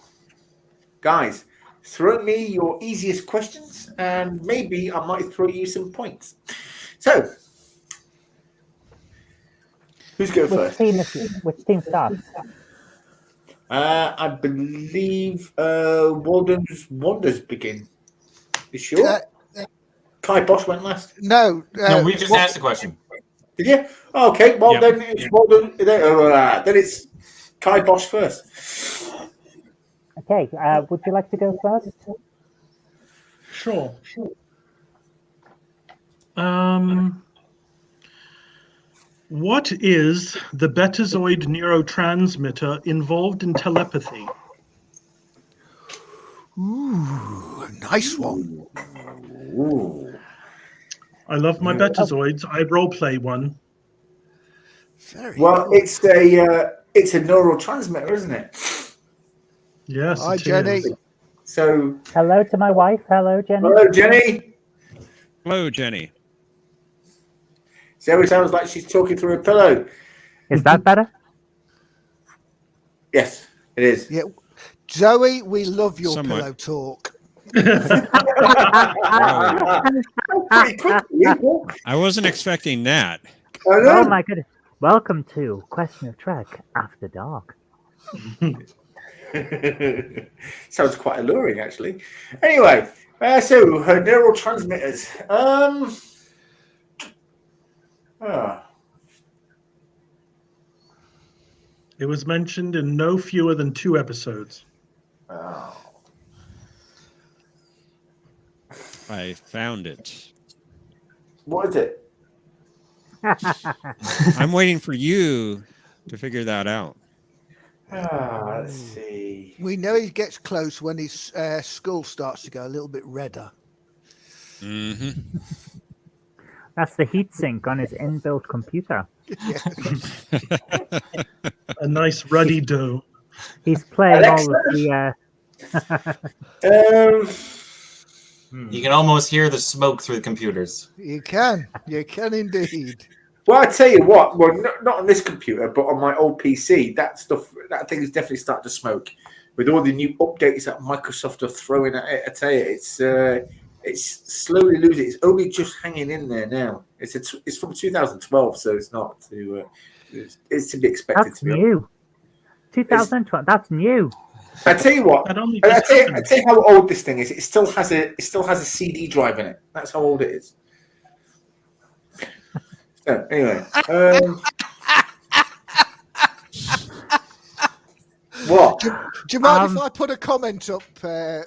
guys, throw me your easiest questions and maybe I might throw you some points. So, who's going first? Which team starts? I believe Walden's Wonders begin. You sure? Kai Bosch went last. No, No, we just asked the question. Did you? Oh, okay. Well, Yep. then it's Walden. Then it's Kai Bosch first. Okay. Would you like to go first? Sure. What is the Betazoid neurotransmitter involved in telepathy? Ooh, nice one. Ooh. I love my Betazoids. I roleplay one. Very Well, good. it's a neurotransmitter, isn't it? Yes, Hi, it Jenny. is. So, Hello to my wife. Hello, Jenny. hello, Jenny. Hello, Jenny. Zoe sounds like she's talking through a pillow. Is that better? Yes, it is. Yeah, Zoe, we love your Somewhat. pillow talk. Pretty quickly, I wasn't expecting that. I know. Oh my goodness. Welcome to Question of Trek After Dark. Sounds quite alluring, actually. Anyway, so her neurotransmitters. It was mentioned in no fewer than 2 episodes. Oh. I found it. What is it? I'm waiting for you to figure that out. Let's see. We know he gets close when his skull starts to go a little bit redder. Hmm. That's the heatsink on his inbuilt computer. A nice ruddy dough. He's playing all of Alexa? the. You can almost hear the smoke through the computers. You can indeed. Well, I tell you what. Well, not on this computer, but on my old PC, that thing is definitely starting to smoke. With all the new updates that Microsoft are throwing at it, I tell you, it's slowly losing. It's only just hanging in there now. It's from 2012, so it's not to. It's to be expected. That's to be new. 2012. That's new. I tell you what. That only I just tell happened. you how old this thing is. It still has a CD drive in it. That's how old it is. So anyway, what? Do you mind if I put a comment up, Go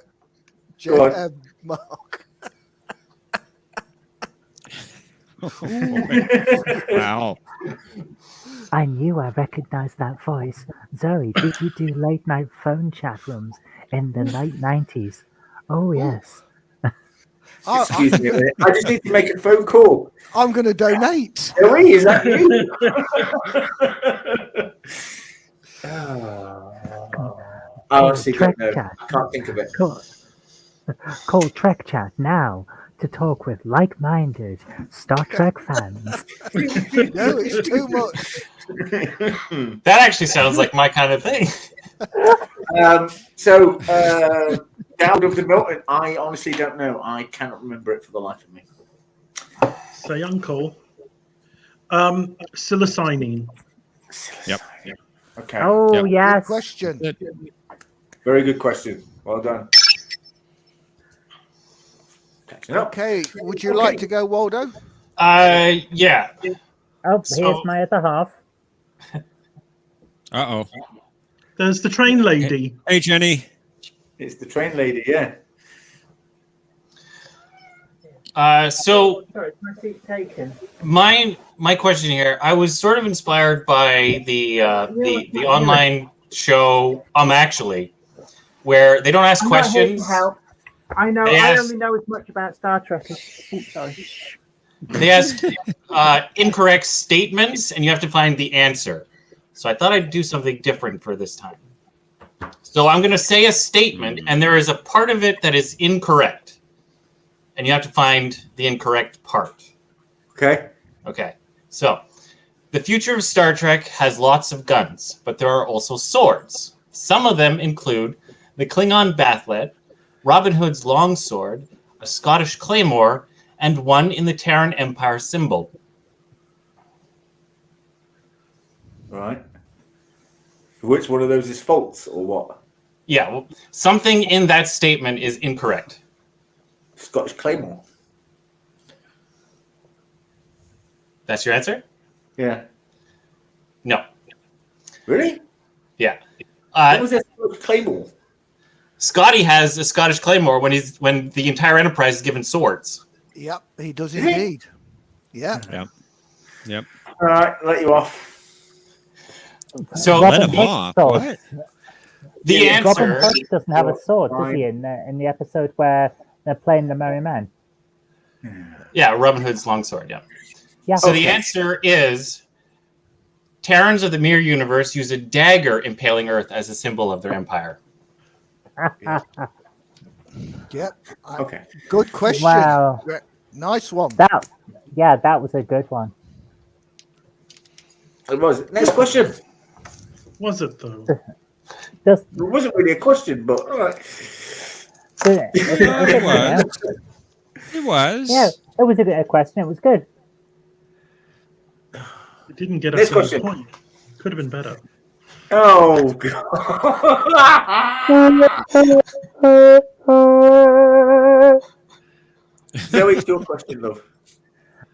on. Mark? Wow. I knew I recognized that voice. Zoe, did you do late night phone chat rooms in the late 90s? Oh, yes. Excuse me a minute. I just need to make a phone call. I'm going to donate. Zoe, is that you? I honestly don't know. I can't think of it. Call Trek Chat now to talk with like-minded Star Trek fans. No, it's too much. That actually sounds like my kind of thing. Down of the Milton, I honestly don't know. I cannot remember it for the life of me. Say Uncle. Psilocybin. Yep. Okay. Oh, Yep. Good yes. question. Very good question. Well done. Catching up. Okay, would you like to go, Waldo? Yeah. Oh, So- here's my other half. Uh-oh. There's the train lady. Hey, Jenny. It's the train lady, yeah. So Sorry, my seat taken. my question here, I was sort of inspired by the online show Actually, where they don't ask I'm not here to questions. help. I know. They I asked- only know as much about Star Trek. Oops, sorry. They ask incorrect statements, and you have to find the answer. So I thought I'd do something different for this time. So I'm going to say a statement, and there is a part of it that is incorrect, and you have to find the incorrect part. Okay. Okay. So the future of Star Trek has lots of guns, but there are also swords. Some of them include the Klingon Bathlet, Robin Hood's longsword, a Scottish claymore, and one in the Terran Empire symbol. Right. Which one of those is false or what? Yeah, well, something in that statement is incorrect. Scottish Claymore. That's your answer? Yeah. No. Really? Yeah. What was that Scottish Claymore? Scotty has a Scottish claymore when the entire Enterprise is given swords. Yep, he does Is he? indeed. Yeah. Yep. All right, let you off. So Let Robin him Hood off. sword. What? the Robin answer, Hood doesn't have a sword, does he? In the episode where they're playing the Merry Men. yeah, Robin Hood's longsword. Yeah. Yeah. So the answer is Terrans of the Mirror Universe use a dagger impaling Earth as a symbol of their empire. Yep. Okay. Good question. Wow. Nice one. That was a good one. It was. Next question. Was it though? Just It wasn't really a question, but all right. It was. It was. Yeah, it was a question. It was good. It didn't get Next us to the question. point. Could have been better. Oh, God. Zoe, it's your question, love.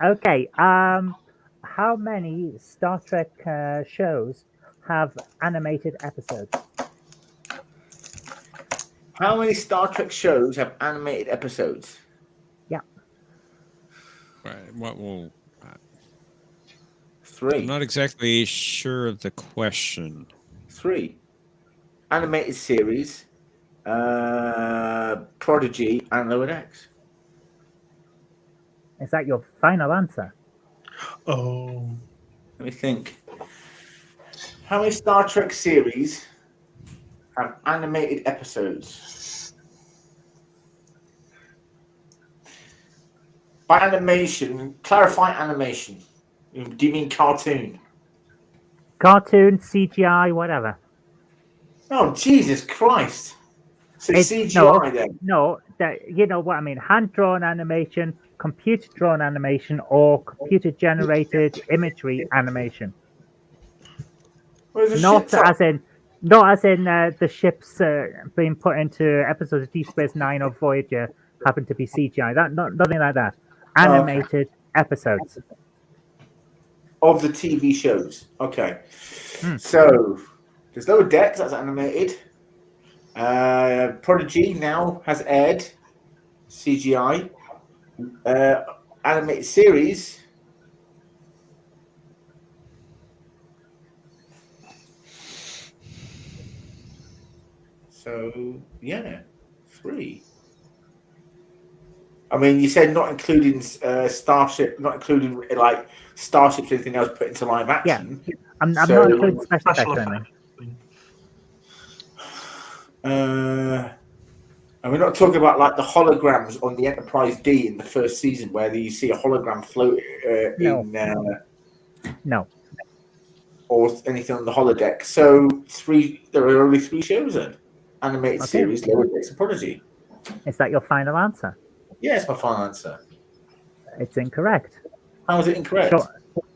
Okay. How many Star Trek shows have animated episodes? How many Star Trek shows have animated episodes? Right, what will? 3. I'm not exactly sure of the question. 3. Animated series, Prodigy, and Lower Decks. Is that your final answer? Oh, Let me think. How many Star Trek series have animated episodes? By animation, clarify animation. Do you mean cartoon? Cartoon, CGI, whatever. Oh, Jesus Christ. So It's- CGI then. No, you know what I mean. Hand-drawn animation, computer-drawn animation, or computer-generated imagery animation. Where's the Not shit as in, the ships being put into episodes of Deep Space Nine or Voyager happen to be CGI. Nothing like that. okay. Animated episodes. of the TV shows. Okay. Hmm. So there's Lower Decks, that's animated. Prodigy now has aired CGI. Animated series. So yeah, 3. I mean, you said not including Starship, not including like Starships, anything else put into live action. I'm So- not including special special effects or anything. And we're not talking about like the holograms on the Enterprise D in the first season, where you see a hologram float No. No. or anything on the holodeck. So there are only 3 shows then. Animated Okay. series, Lower Decks and Prodigy. Is that your final answer? Yeah, it's my final answer. It's incorrect. How is it incorrect?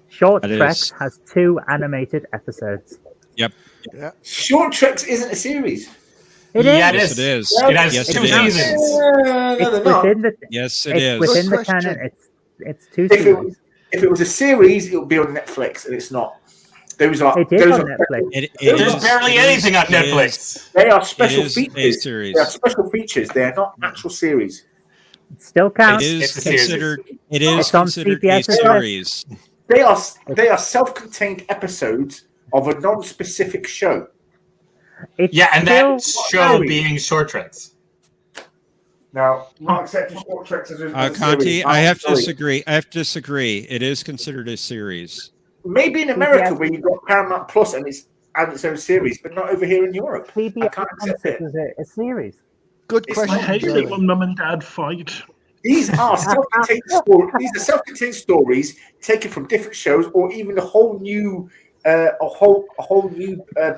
Short That Trek is- has 2 animated episodes. Short Treks isn't a series. It Yeah, is. Yes, it is. It has Yes, 2 it is. seasons. No, It's they're not. within the. Yes, it It's is. within the Good question. canon. It's 2 If it, series. if it was a series, it would be on Netflix, and it's not. Those are It is those on are, Netflix. There's barely anything on Netflix. They are It special is a features. series. They are special features. They are not actual series. It still It counts. is It's a series. considered. It is It's on considered a CBS, isn't it? series. They are self-contained episodes of a non-specific show. It's Yeah, and still, that show being Short Treks. Now, not accepting Short Treks as a Conti, series. I have to Sorry. disagree. I have to disagree. It is considered a series. Maybe in America CBS where you've got Paramount Plus and it's own series, but not over here in Europe. I CBS can't accept it. is a series. Good It's I question. hate Joey. it when mum and dad fight. These are self-contained stories. These are self-contained stories taken from different shows, or even a whole new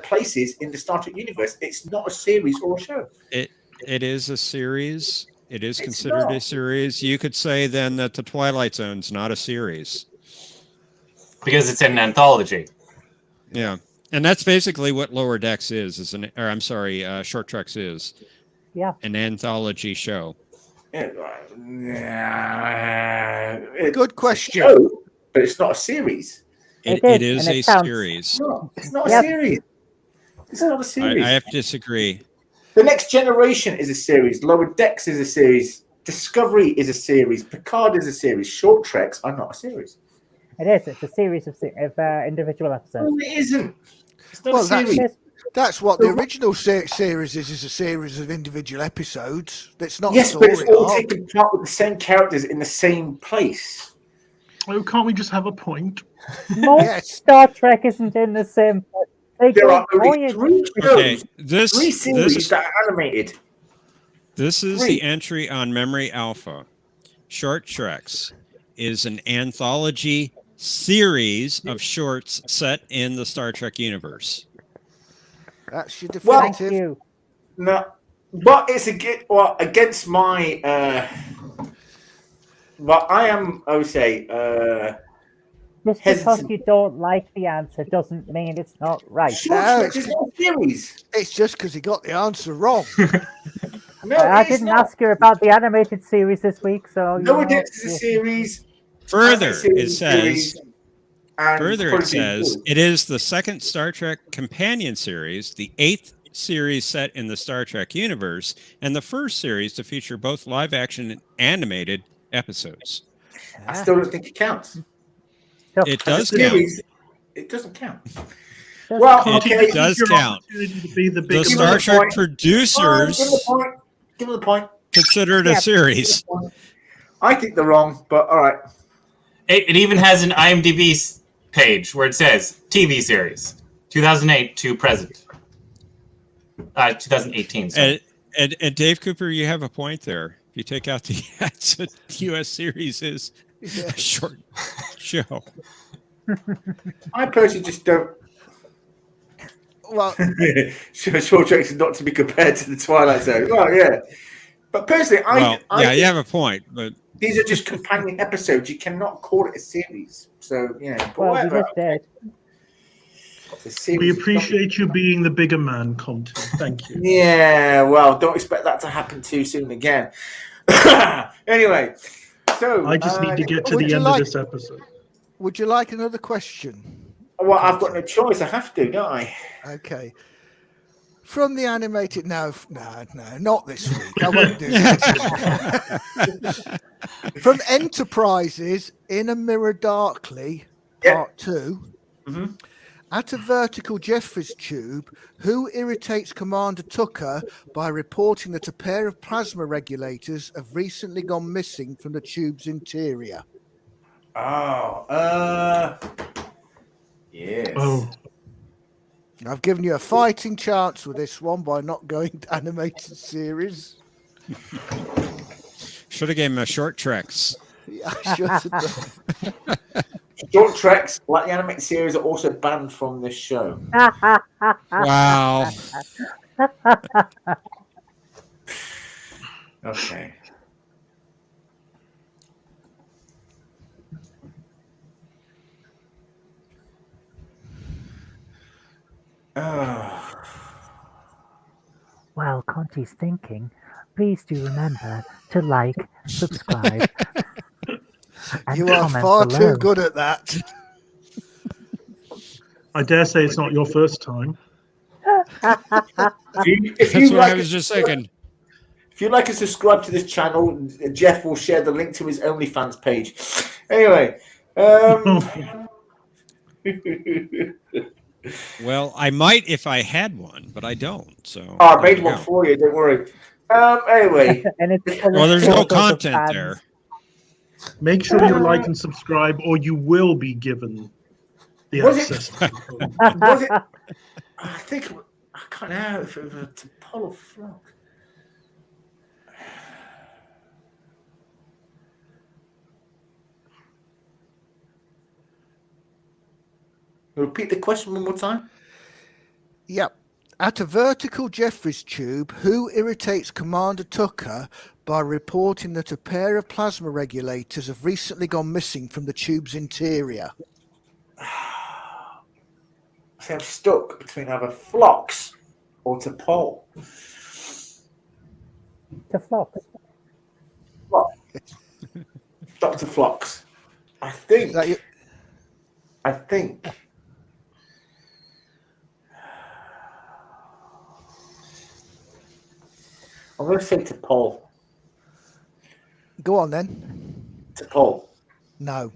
places in the Star Trek universe. It's not a series or a show. It is a series. It is It's considered a not. series. You could say then that the Twilight Zone's not a series. Because it's an anthology. Yeah, and that's basically what Lower Decks is Short Treks is. Yeah. An anthology show. Good question. Show, but it's not a series. It It is, is and a it counts. series. No, it's not a Yep. series. It's not a series. I have to disagree. The Next Generation is a series. Lower Decks is a series. Discovery is a series. Picard is a series. Short Treks are not a series. It is. It's a series of individual episodes. No, it isn't. It's not Well, a series. Yes. That's what the original series is a series of individual episodes. That's not Yes, a but it's story all arc. taken part with the same characters in the same place. Oh, can't we just have a point? Most Yes. Star Trek isn't in the same. They There go are only Voyager. 3 shows, Okay, this 3 series this that are animated. this is 3. the entry on Memory Alpha. Short Treks is an anthology series of shorts set in the Star Trek universe. That's your Well- Thank definitive. you. No, but it's against my. But I am, I would say, Just because hesitant. you don't like the answer doesn't mean it's not right. Short No, Treks is not a series. It's just because he got the answer wrong. No, I it's didn't not. ask you about the animated series this week, so Lower Decks is a series. Further, Animated it says. and Further, it Prodigy says too. it is the second Star Trek companion series, the 8th series set in the Star Trek universe, and the first series to feature both live-action and animated episodes. I still don't think it counts. It As a does count. series, it doesn't count. Doesn't Well, count. It okay. does Your count. opportunity to be the The big Give Star him the Trek point. producers Give him the point. Give him the point. consider it a Yeah. series. I think they're wrong, but all right. It even has an IMDb page where it says TV series 2008 to present. 2018. Sorry. And Dave Cooper, you have a point there. If you take out the ads, the U.S. series is a short show. I personally just don't. Well, Short Treks is not to be compared to the Twilight Zone. Well, yeah, but personally, I you have a point, but these are just companion episodes. You cannot call it a series. So but Well, we whatever. just did. It's a series. We appreciate you being the bigger man, Conti. Thank you. Yeah, well, don't expect that to happen too soon again. Anyway, so I just need to get to would the you end like- of this episode. would you like another question? Well, I've got no choice. I have to, don't I? Okay. From the animated, no, not this week. I won't do this. From Enterprises in a Mirror Darkly, Yeah. Part 2. Mhm. At a vertical Jeffries tube, who irritates Commander Tucker by reporting that a pair of plasma regulators have recently gone missing from the tube's interior? Yes. Oh, I've given you a fighting chance with this one by not going to animated series. should have gave him a Short Treks. Yeah, I should have done. Short Treks, like the animated series, are also banned from this show. Wow. Okay. While Conti's thinking, please do remember to like, subscribe, and You are comment far below. too good at that. I dare say it's not your first time. If That's you what I like, was just thinking. if you'd like to subscribe to this channel, Jeff will share the link to his OnlyFans page. Anyway, Well, I might if I had one, but I don't. So I there made you one go. for you. Don't worry. Anyway, And it's full Well, of there's no photos of content fans. there. Make sure you like and subscribe, or you will be given the Was it- access. to the was it? I think I can't know if it was a Apollo flock. Repeat the question one more time. Yep. At a vertical Jeffries tube, who irritates Commander Tucker by reporting that a pair of plasma regulators have recently gone missing from the tube's interior? So I'm stuck between either Phlox or T'Pol. To flop. Dr. Phlox. I Is think. that you? I think. I'm going to say T'Pol. Go on then. T'Pol. No.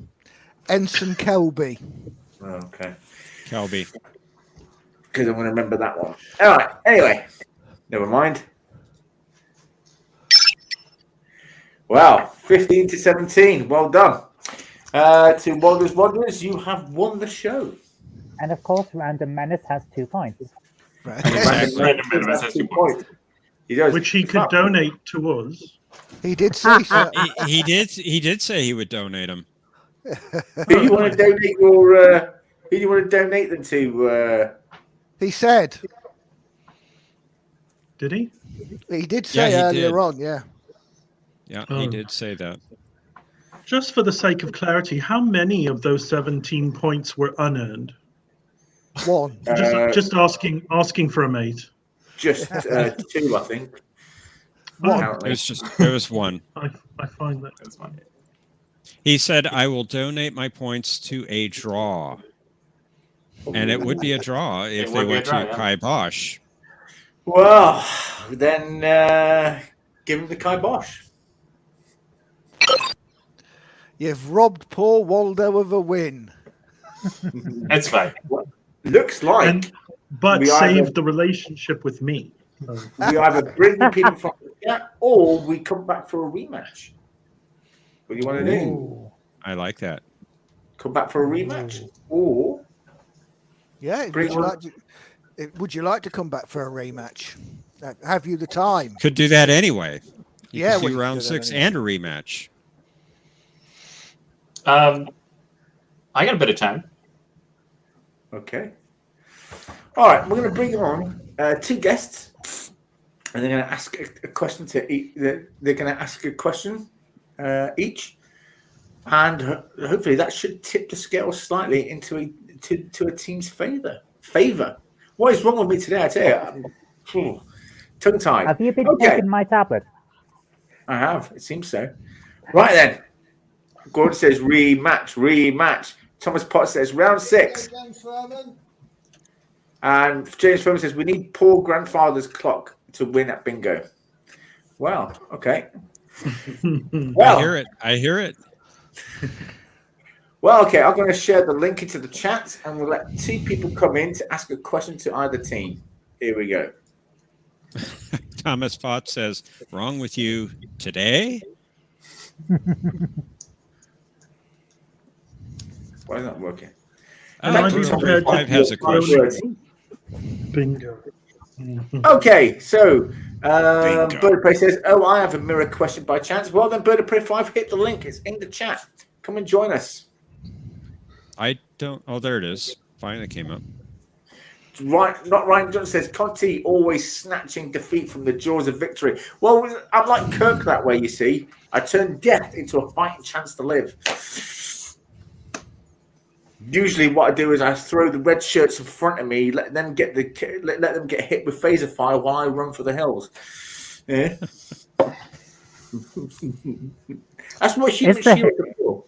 Ensign Kelby. Okay. Kelby. Because I'm going to remember that one. All right. Anyway, never mind. Wow. 15-17. Well done. To Wanderers, you have won the show. And of course, Random Menace has 2 points. Right. Exactly. Random Menace has 2 points. He does. Which he could donate to us. He did say so. He did say he would donate them. Who do you want to donate your? Who do you want to donate them to? He said. Did he? He did say he earlier did. on, yeah. Yeah, he Oh. did say that. Just for the sake of clarity, how many of those 17 points were unearned? One. Just asking for a mate. Just 2, I think. One. Apparently. There was one. I find that. That's fine. He said, "I will donate my points to a draw," and it would be a draw if It they would be a went draw, to yeah. Kai Bosch. Well, then give him the kibosh. You've robbed poor Waldo of a win. That's fine. Looks like But We saved either- the relationship with me. So, we either bring the people from the chat or we come back for a rematch. What do you want to do? Ooh. I like that. Come back for a rematch, or Yeah. Great Would you like to come back for a rematch? Have you the time? Could do that anyway. You Yeah, could we do could round do that 6 anyway. and a rematch. I got a bit of time. okay. All right, we're going to bring on 2 guests, and they're going to ask a question to each. They're going to ask a question each, and hopefully that should tip the scale slightly into a team's favor. What is wrong with me today? I tell you, tongue tied. Have you been Okay, taking my tablet? I have. It seems so. Right then, Gordon says rematch. Thomas Potter says round 6. And James Furman says we need poor grandfather's clock to win at bingo. Well, okay. Well, I hear it. Well, okay. I'm going to share the link into the chat, and we'll let 2 people come in to ask a question to either team. Here we go. Thomas Potts says, wrong with you today? Why is that working? Oh, Thank you, Bruno prepared Five to- has a question. Bingo. Okay, so Bingo. Bird of Prey says, "Oh, I have a mirror question by chance." Well, then, Bird of Prey 5, hit the link. It's in the chat. Come and join us. I don't. Oh, there it is. Finally came up. Right, not Ryan Johnson says Conti always snatching defeat from the jaws of victory. Well, I'm like Kirk that way. You see, I turn death into a fighting chance to live. Usually, what I do is I throw the red shirts in front of me, let them get hit with phaser fire while I run for the hills. Yeah. That's what human It's the- shields are for.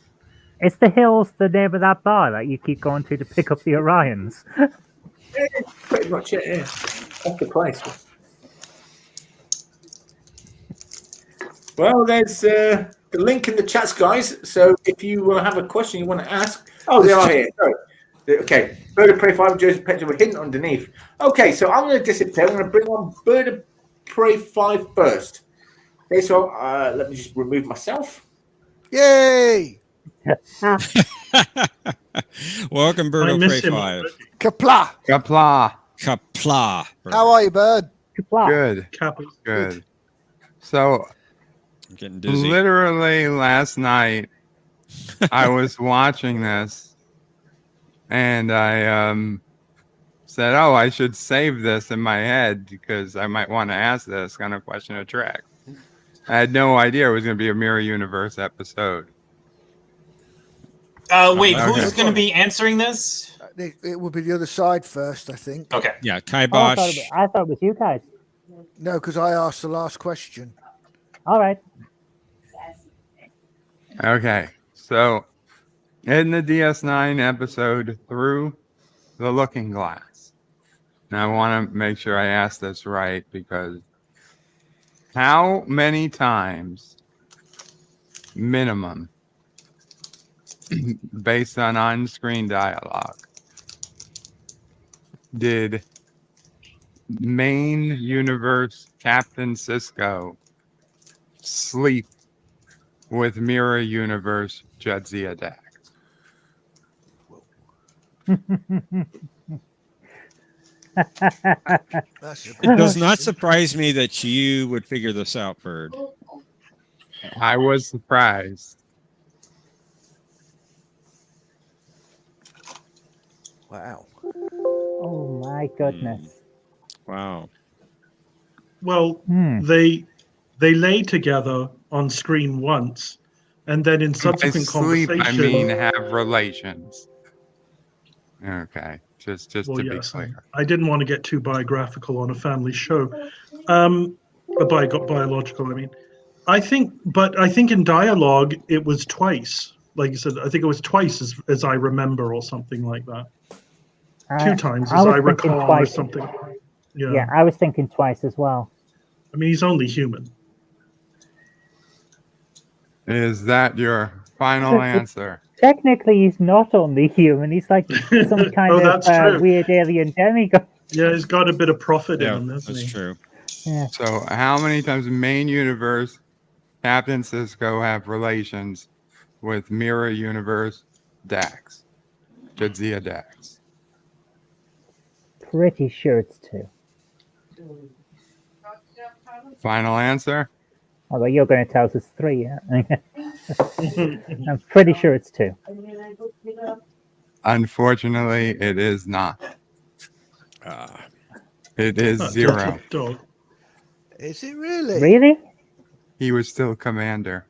Is the hills the name of that bar that you keep going to pick up the Orions? Pretty much it. Yeah. That's the place. Well, there's the link in the chats, guys. So if you have a question you want to ask, they are here. So, okay, Bird of Prey 5 and Joseph Petcher were hidden underneath. Okay, so I'm going to disappear. I'm going to bring on Bird of Prey 5 first. Okay, so let me just remove myself. Yay! Welcome, Bird I of miss Prey him 5. already. Kapla! Kapla. Kapla. How are you, Bird? Kapla. Good. Kappa. Good. So I'm getting dizzy. literally last night I was watching this and I said, "Oh, I should save this in my head because I might want to ask this kind of question of track." I had no idea it was going to be a Mirror Universe episode. Wait, Okay. who's going to be answering this? It will be the other side first, I think. Okay. Yeah, Oh, I Kibosh. thought it was you guys. No, because I asked the last question. All right. Okay. So in the DS9 episode Through the Looking Glass. Now I want to make sure I ask this right because how many times minimum based on on-screen dialogue did main universe Captain Sisko sleep with Mirror Universe Jadzia Dax? That's a It does not surprise me that you would figure this out, Bird. I was surprised. wow. Oh my goodness. Wow. Well, Hmm. they lay together on screen once, and then in By subsequent sleep, I conversations. mean have relations. Okay, just to Well, be yes, clear. I didn't want to get too biographical on a family show. Biological, I mean. I think in dialogue it was twice. Like you said, I think it was twice as I remember, or something like that. Two times, as I was thinking recall, or twice. something. Yeah, I was thinking twice as well. I mean, he's only human. Is that your final answer? Technically, he's not only human. He's like some kind Oh, of that's true. weird alien demigod. Yeah, he's got a bit of profit in Yeah, him, hasn't that's he? true. So how many times main universe Captain Sisko have relations with Mirror Universe Dax. Jadzia Dax. Pretty sure it's 2. Final answer? Although you're going to tell us it's 3. Yeah? I'm pretty sure it's 2. Unfortunately, it is not. Ah. It is 0. Dog. Is it really? Really? He was still commander.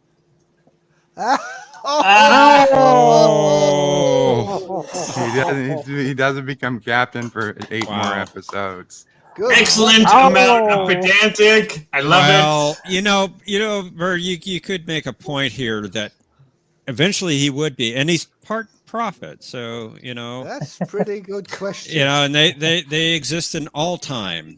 He doesn't become captain for 8 more Wow. episodes. Good. Excellent amount of pedantic. I love Well, you know, Bert, you could make a point here that eventually he would be, and he's part prophet, so That's a pretty good question. and they exist in all time.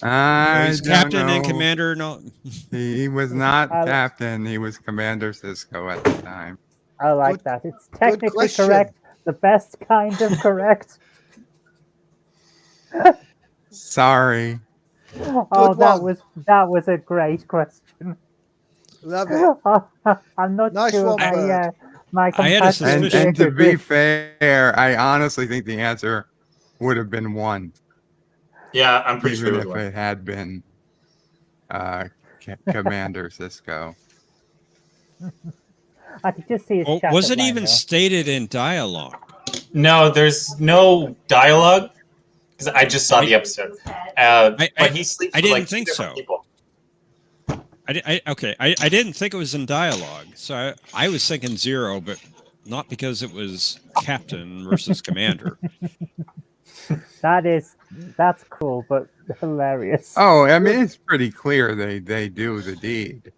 I He's don't captain know. and commander and all. He was not Alex. captain. He was Commander Cisco at the time. I like Good- that. It's technically question. correct. The best kind of correct. Sorry. Oh, one. that was a great question. Love it. I'm not Nice sure one, Bert. my I had a competitors And, suspicion. and to agree. be fair, I honestly think the answer would have been 1, Yeah, I'm pretty even sure it if was one. it had been Commander Cisco. I could just see his Oh, chat was it line, even though. stated in dialogue? No, there's no dialogue because I just saw the episode. But he sleeps I with didn't like 2 think different so. people. I didn't think it was in dialogue, so I was thinking 0, but not because it was captain versus commander. That's cool, but hilarious. Oh, I mean, it's pretty clear they do the deed.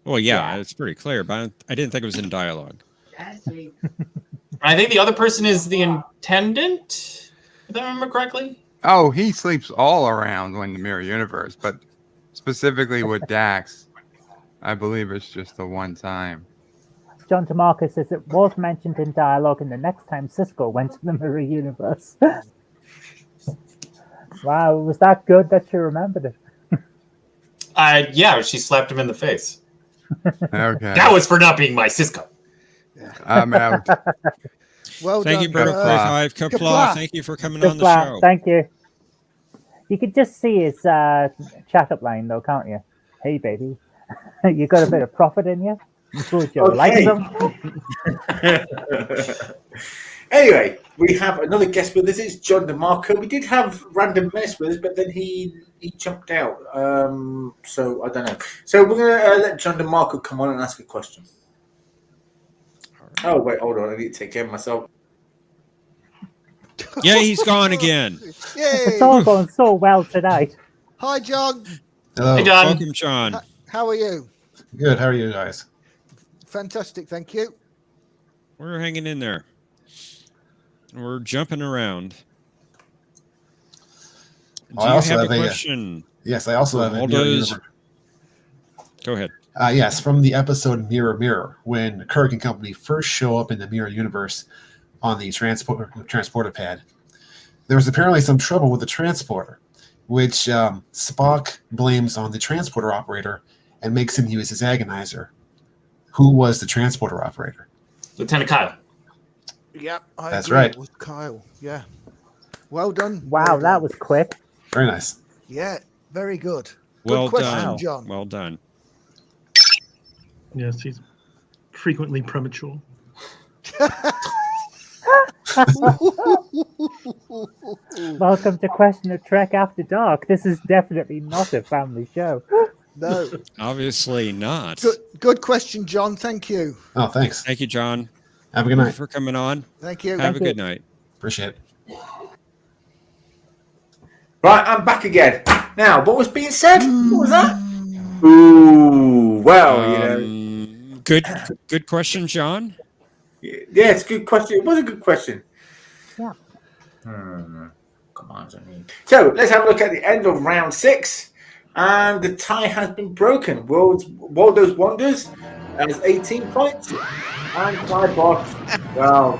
Well, yeah, it's pretty clear, but I didn't think it was in dialogue. I think the other person is the intendant, if I remember correctly. Oh, he sleeps all around when the Mirror Universe, but specifically with Dax, I believe it's just the one time. John DeMarco says it was mentioned in dialogue in the next time Cisco went to the Mirror Universe. Wow, was that good that you remembered it? Yeah, she slapped him in the face. Okay. That was for not being my Cisco. I'm out. Well Thank done. you, Bert. Kapla. 45 Kapla. Kapla. Thank you for coming Good on the plan. show. Thank you. You could just see his chat up line, though, can't you? Hey, baby. You got a bit of profit in you? Good job. Like Okay. them? Anyway, we have another guest with us. It's John DeMarco. We did have Random Menace with us, but then he jumped out. So I don't know. So we're going to let John DeMarco come on and ask a question. Oh, wait, hold on. I need to take care of myself. Yeah, he's gone again. Yay. It's all going so well tonight. Hi, John. Hello. Hey, John. Welcome, John. How are you? Good. How are you guys? Fantastic. Thank you. We're hanging in there. We're jumping around. Do I you also have a have a- question? Yes, I also have a All mirror those- universe. Go ahead. Yes, from the episode Mirror Mirror, when Kirk and company first show up in the Mirror Universe on the transporter pad, there was apparently some trouble with the transporter, which Spock blames on the transporter operator and makes him use his agonizer. Who was the transporter operator? Lieutenant Kyle. Yep. I That's agree. right. It was Kyle. Yeah. Well done. Wow, well that done. was quick. Very nice. Yeah. Very good. Well question, done, John. Well done. Yes, he's frequently premature. Welcome to Question of Trek After Dark. This is definitely not a family show. No. Obviously not. Good question, John. Thank you. Oh, thanks. Thank you, John. Have a good Thank you night. for coming on. Thank you. Have a you. good night. Appreciate it. Right, I'm back again. Now, what was being said? What was that? Ooh, well, you know. Good question, John. Yeah, it's a good question. It was a good question. Yeah. Come on, so let's have a look at the end of round 6, and the tie has been broken. Waldo's Wonders has 18 points, and Clive Boss, well,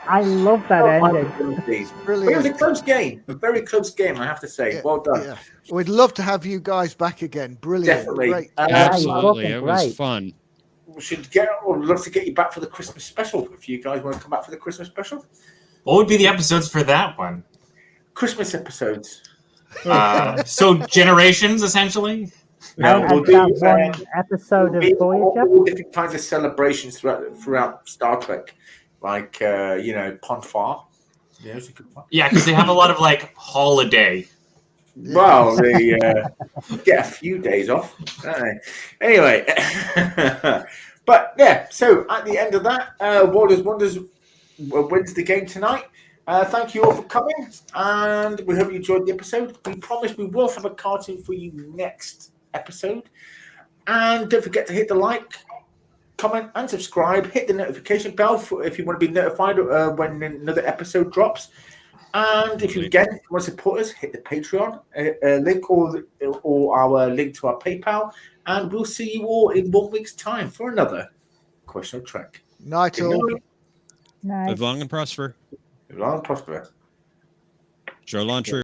I love that ending. But it was Brilliant. a close game, a very close game, I have to say. Yeah, Well done. Yeah. We'd love to have you guys back again. Brilliant. Definitely. Great. Absolutely. fucking It was great. fun. we should get. Or love to get you back for the Christmas special. If you guys want to come back for the Christmas special, What would be the episodes for that one? Christmas episodes. So Generations, essentially. No, And we'll do that one episode of Voyager. all different kinds of celebrations throughout Star Trek, like Pon farr. Yeah, it's a good one. Yeah, because they have a lot of like holiday. Well, they get a few days off, don't they? Anyway, but yeah. So at the end of that, Wonders wins the game tonight. Thank you all for coming, and we hope you enjoyed the episode. We promise we will have a cartoon for you next episode, and don't forget to hit the like, comment, and subscribe. Hit the notification bell if you want to be notified when another episode drops. And if you want to support us, hit the Patreon link or our link to our PayPal, and we'll see you all in 1 week's time for another Question of Trek. Night all. Nice. Live long and prosper. Long and prosper. Joe Launcher.